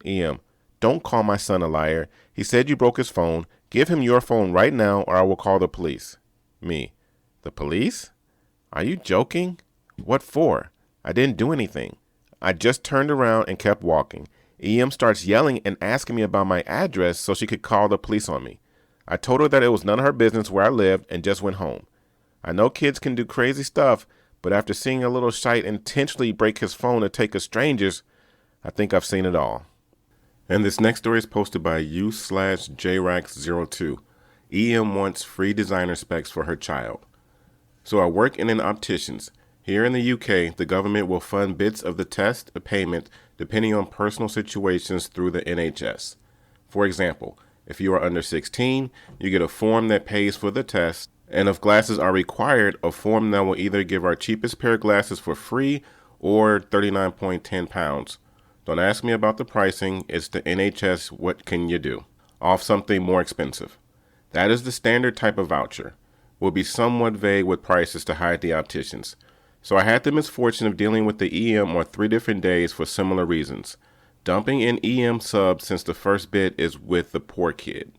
EM, don't call my son a liar. He said you broke his phone. Give him your phone right now or I will call the police. Me, the police? Are you joking? What for? I didn't do anything. I just turned around and kept walking. EM starts yelling and asking me about my address so she could call the police on me. I told her that it was none of her business where I lived and just went home. I know kids can do crazy stuff, but after seeing a little shite intentionally break his phone to take a stranger's, I think I've seen it all. And this next story is posted by u/jrax02. EM wants free designer specs for her child. So I work in an optician's. Here in the UK, the government will fund bits of the test payment depending on personal situations through the NHS. For example, if you are under 16, you get a form that pays for the test, and if glasses are required, a form that will either give our cheapest pair of glasses for free or £39.10. Don't ask me about the pricing, it's the NHS, what can you do? Off something more expensive. That is the standard type of voucher. Will be somewhat vague with prices to hide the opticians. So I had the misfortune of dealing with the EM on 3 different days for similar reasons. Dumping in EM subs since the first bit is with the poor kid.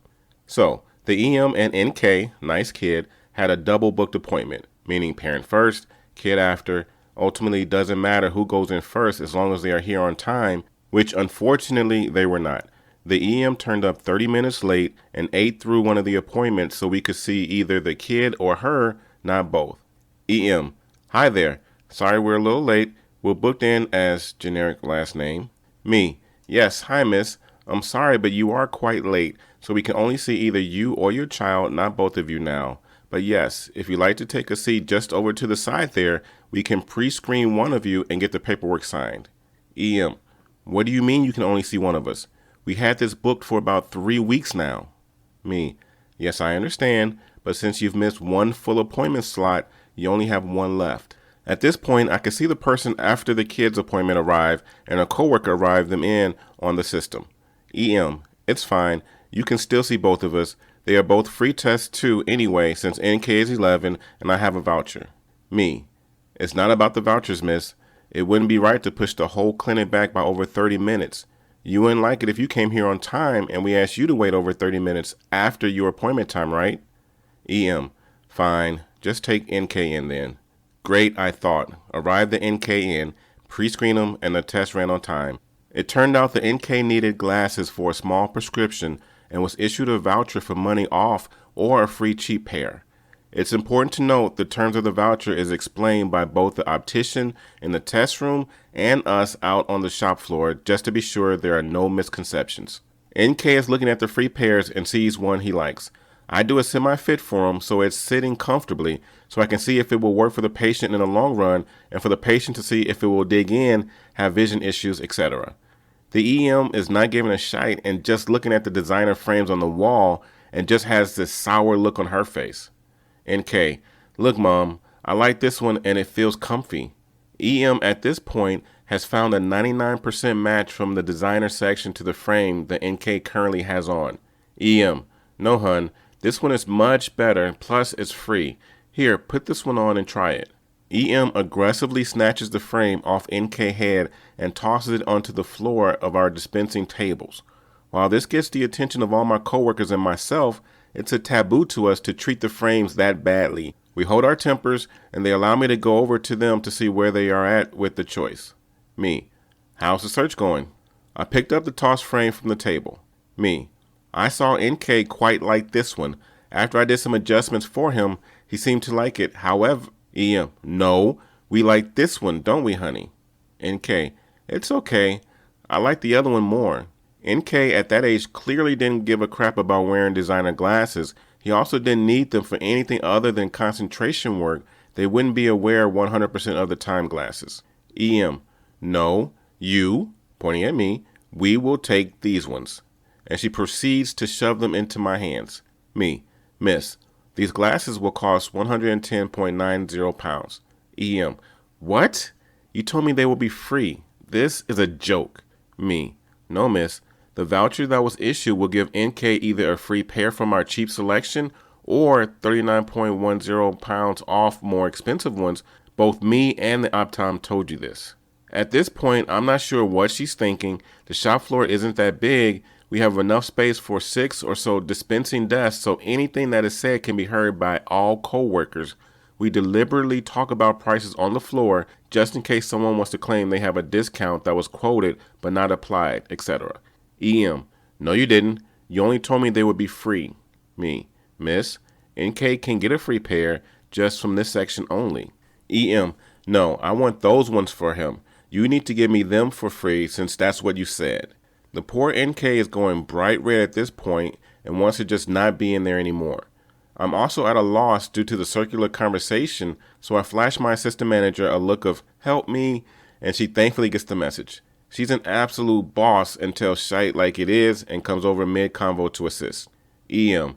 So the EM and NK, nice kid, had a double booked appointment, meaning parent first, kid after. Ultimately, it doesn't matter who goes in first as long as they are here on time, which unfortunately they were not. The EM turned up 30 minutes late and ate through one of the appointments so we could see either the kid or her, not both. EM, hi there. Sorry we're a little late. We're booked in as generic last name. Me, yes, hi miss. I'm sorry, but you are quite late, so we can only see either you or your child, not both of you now. But yes, if you'd like to take a seat just over to the side there, we can pre-screen one of you and get the paperwork signed. EM, what do you mean you can only see one of us? We had this booked for about 3 weeks now. Me, yes, I understand, but since you've missed one full appointment slot, you only have one left. At this point, I could see the person after the kid's appointment arrive and a coworker arrive them in on the system. EM, it's fine. You can still see both of us. They are both free tests too anyway since NK is 11 and I have a voucher. Me, it's not about the vouchers, miss. It wouldn't be right to push the whole clinic back by over 30 minutes. You wouldn't like it if you came here on time and we asked you to wait over 30 minutes after your appointment time, right? EM, fine. Just take NK in then. Great, I thought. Arrived the NK in, pre-screened him, and the test ran on time. It turned out the NK needed glasses for a small prescription and was issued a voucher for money off or a free cheap pair. It's important to note the terms of the voucher is explained by both the optician in the test room and us out on the shop floor just to be sure there are no misconceptions. NK is looking at the free pairs and sees one he likes. I do a semi-fit for him so it's sitting comfortably so I can see if it will work for the patient in the long run and for the patient to see if it will dig in, have vision issues, etc. The EM is not giving a shite and just looking at the designer frames on the wall and just has this sour look on her face. NK, look mom, I like this one and it feels comfy. EM at this point has found a 99% match from the designer section to the frame the NK currently has on. EM, no hun, this one is much better, plus it's free. Here, put this one on and try it. EM aggressively snatches the frame off NK head and tosses it onto the floor of our dispensing tables. While this gets the attention of all my coworkers and myself, it's a taboo to us to treat the frames that badly. We hold our tempers, and they allow me to go over to them to see where they are at with the choice. Me: how's the search going? I picked up the tossed frame from the table. Me: I saw NK quite like this one. After I did some adjustments for him, he seemed to like it. However, EM: no, we like this one, don't we, honey? NK: it's okay. I like the other one more. NK at that age clearly didn't give a crap about wearing designer glasses. He also didn't need them for anything other than concentration work. They wouldn't be aware 100% of the time glasses. EM: no, you, pointing at me, we will take these ones. And she proceeds to shove them into my hands. Me: miss, these glasses will cost 110.90 pounds. EM: what? You told me they will be free. This is a joke. Me: no, miss. The voucher that was issued will give NK either a free pair from our cheap selection or 39.10 pounds off more expensive ones. Both me and the Optom told you this. At this point, I'm not sure what she's thinking. The shop floor isn't that big. We have enough space for 6 or so dispensing desks, so anything that is said can be heard by all co-workers. We deliberately talk about prices on the floor just in case someone wants to claim they have a discount that was quoted but not applied, etc. EM: no, you didn't. You only told me they would be free. Me: miss, NK can get a free pair just from this section only. EM: no, I want those ones for him. You need to give me them for free since that's what you said. The poor NK is going bright red at this point and wants to just not be in there anymore. I'm also at a loss due to the circular conversation, so I flash my assistant manager a look of "help me," and she thankfully gets the message. She's an absolute boss and tells shite like it is and comes over mid-convo to assist. EM: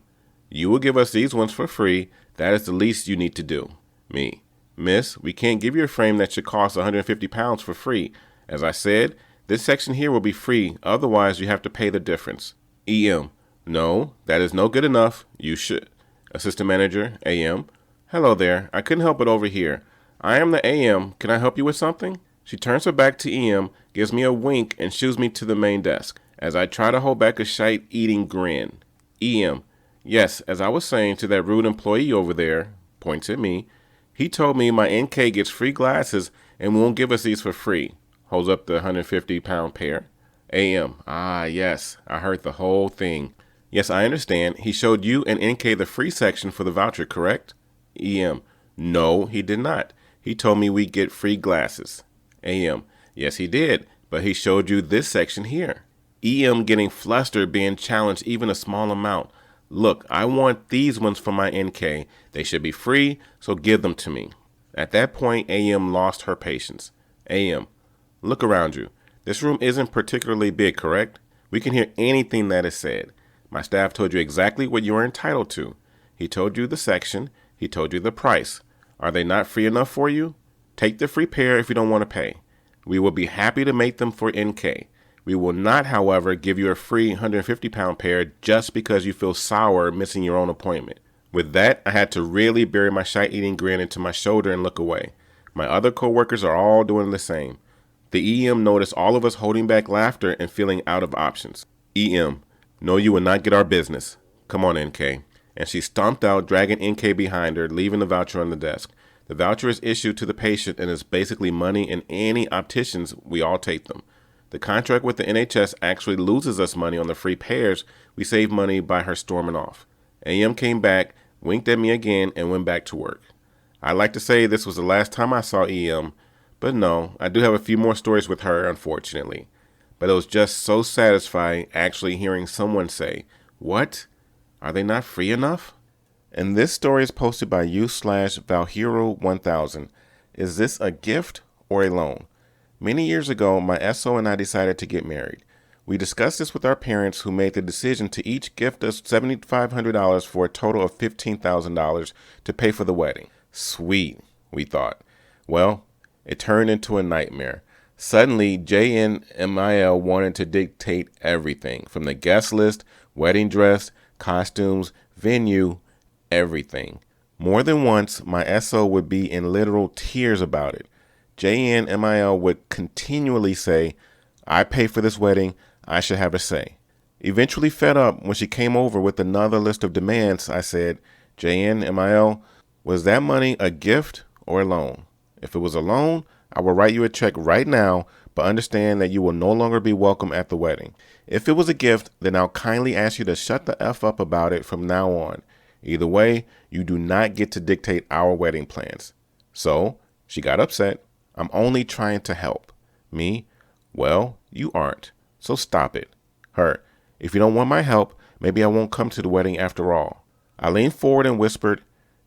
you will give us these ones for free. That is the least you need to do. Me: miss, we can't give you a frame that should cost 150 pounds for free. As I said, this section here will be free, otherwise you have to pay the difference. EM: no, that is no good enough. You should. Assistant manager: AM: hello there, I couldn't help it over here. I am the AM, can I help you with something? She turns her back to EM, gives me a wink, and shoos me to the main desk, as I try to hold back a shite-eating grin. EM: yes, as I was saying to that rude employee over there, points at me, he told me my NK gets free glasses and won't give us these for free. Holds up the 150-pound pair. AM: ah, yes, I heard the whole thing. Yes, I understand. He showed you and NK the free section for the voucher, correct? EM: no, he did not. He told me we get free glasses. AM: yes, he did, but he showed you this section here. EM getting flustered being challenged even a small amount. Look, I want these ones for my NK. They should be free, so give them to me. At that point, AM lost her patience. AM: look around you. This room isn't particularly big, correct? We can hear anything that is said. My staff told you exactly what you are entitled to. He told you the section. He told you the price. Are they not free enough for you? Take the free pair if you don't want to pay. We will be happy to make them for NK. We will not, however, give you a free 150-pound pair just because you feel sour missing your own appointment. With that, I had to really bury my shite-eating grin into my shoulder and look away. My other coworkers are all doing the same. The EM noticed all of us holding back laughter and feeling out of options. EM: no, you will not get our business. Come on, NK. And she stomped out, dragging NK behind her, leaving the voucher on the desk. The voucher is issued to the patient and is basically money, and any opticians, we all take them. The contract with the NHS actually loses us money on the free pairs. We save money by her storming off. AM came back, winked at me again, and went back to work. I'd like to say this was the last time I saw EM, but no, I do have a few more stories with her, unfortunately. But it was just so satisfying actually hearing someone say, "What? Are they not free enough?" And this story is posted by u/Valhero1000. Is this a gift or a loan? Many years ago, my SO and I decided to get married. We discussed this with our parents, who made the decision to each gift us $7,500 for a total of $15,000 to pay for the wedding. Sweet, we thought. Well, it turned into a nightmare. Suddenly, JNMIL wanted to dictate everything, from the guest list, wedding dress, costumes, venue, everything. More than once, my SO would be in literal tears about it. JNMIL would continually say, I pay for this wedding, I should have a say. Eventually fed up, when she came over with another list of demands, I said, JNMIL, was that money a gift or a loan? If it was a loan, I will write you a check right now, but understand that you will no longer be welcome at the wedding. If it was a gift, then I'll kindly ask you to shut the F up about it from now on. Either way, you do not get to dictate our wedding plans. So, she got upset. I'm only trying to help. Me, well, you aren't. So stop it. Her, if you don't want my help, maybe I won't come to the wedding after all. I leaned forward and whispered,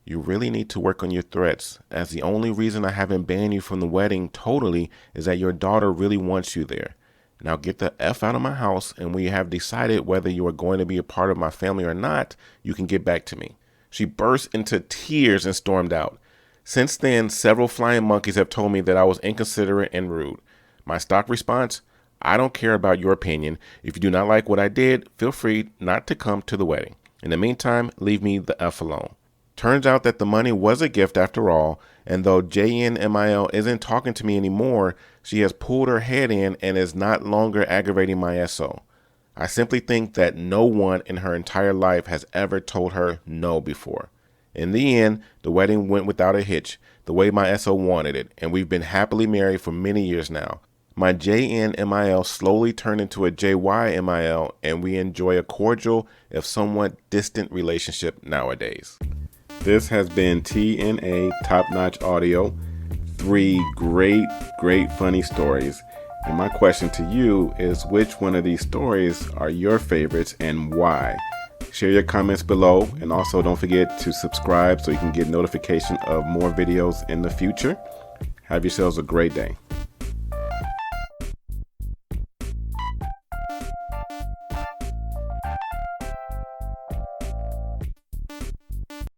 you really need to work on your threats, as the only reason I haven't banned you from the wedding totally is that your daughter really wants you there. Now get the F out of my house, and when you have decided whether you are going to be a part of my family or not, you can get back to me. She burst into tears and stormed out. Since then, several flying monkeys have told me that I was inconsiderate and rude. My stock response, I don't care about your opinion. If you do not like what I did, feel free not to come to the wedding. In the meantime, leave me the F alone. Turns out that the money was a gift after all, and though JNMIL isn't talking to me anymore, she has pulled her head in and is not longer aggravating my SO. I simply think that no one in her entire life has ever told her no before. In the end, the wedding went without a hitch, the way my SO wanted it, and we've been happily married for many years now. My JNMIL slowly turned into a JYMIL, and we enjoy a cordial, if somewhat distant relationship nowadays. This has been TNA Top Notch Audio. 3 great funny stories. And my question to you is, which one of these stories are your favorites and why? Share your comments below, and also don't forget to subscribe so you can get notification of more videos in the future. Have yourselves a great day.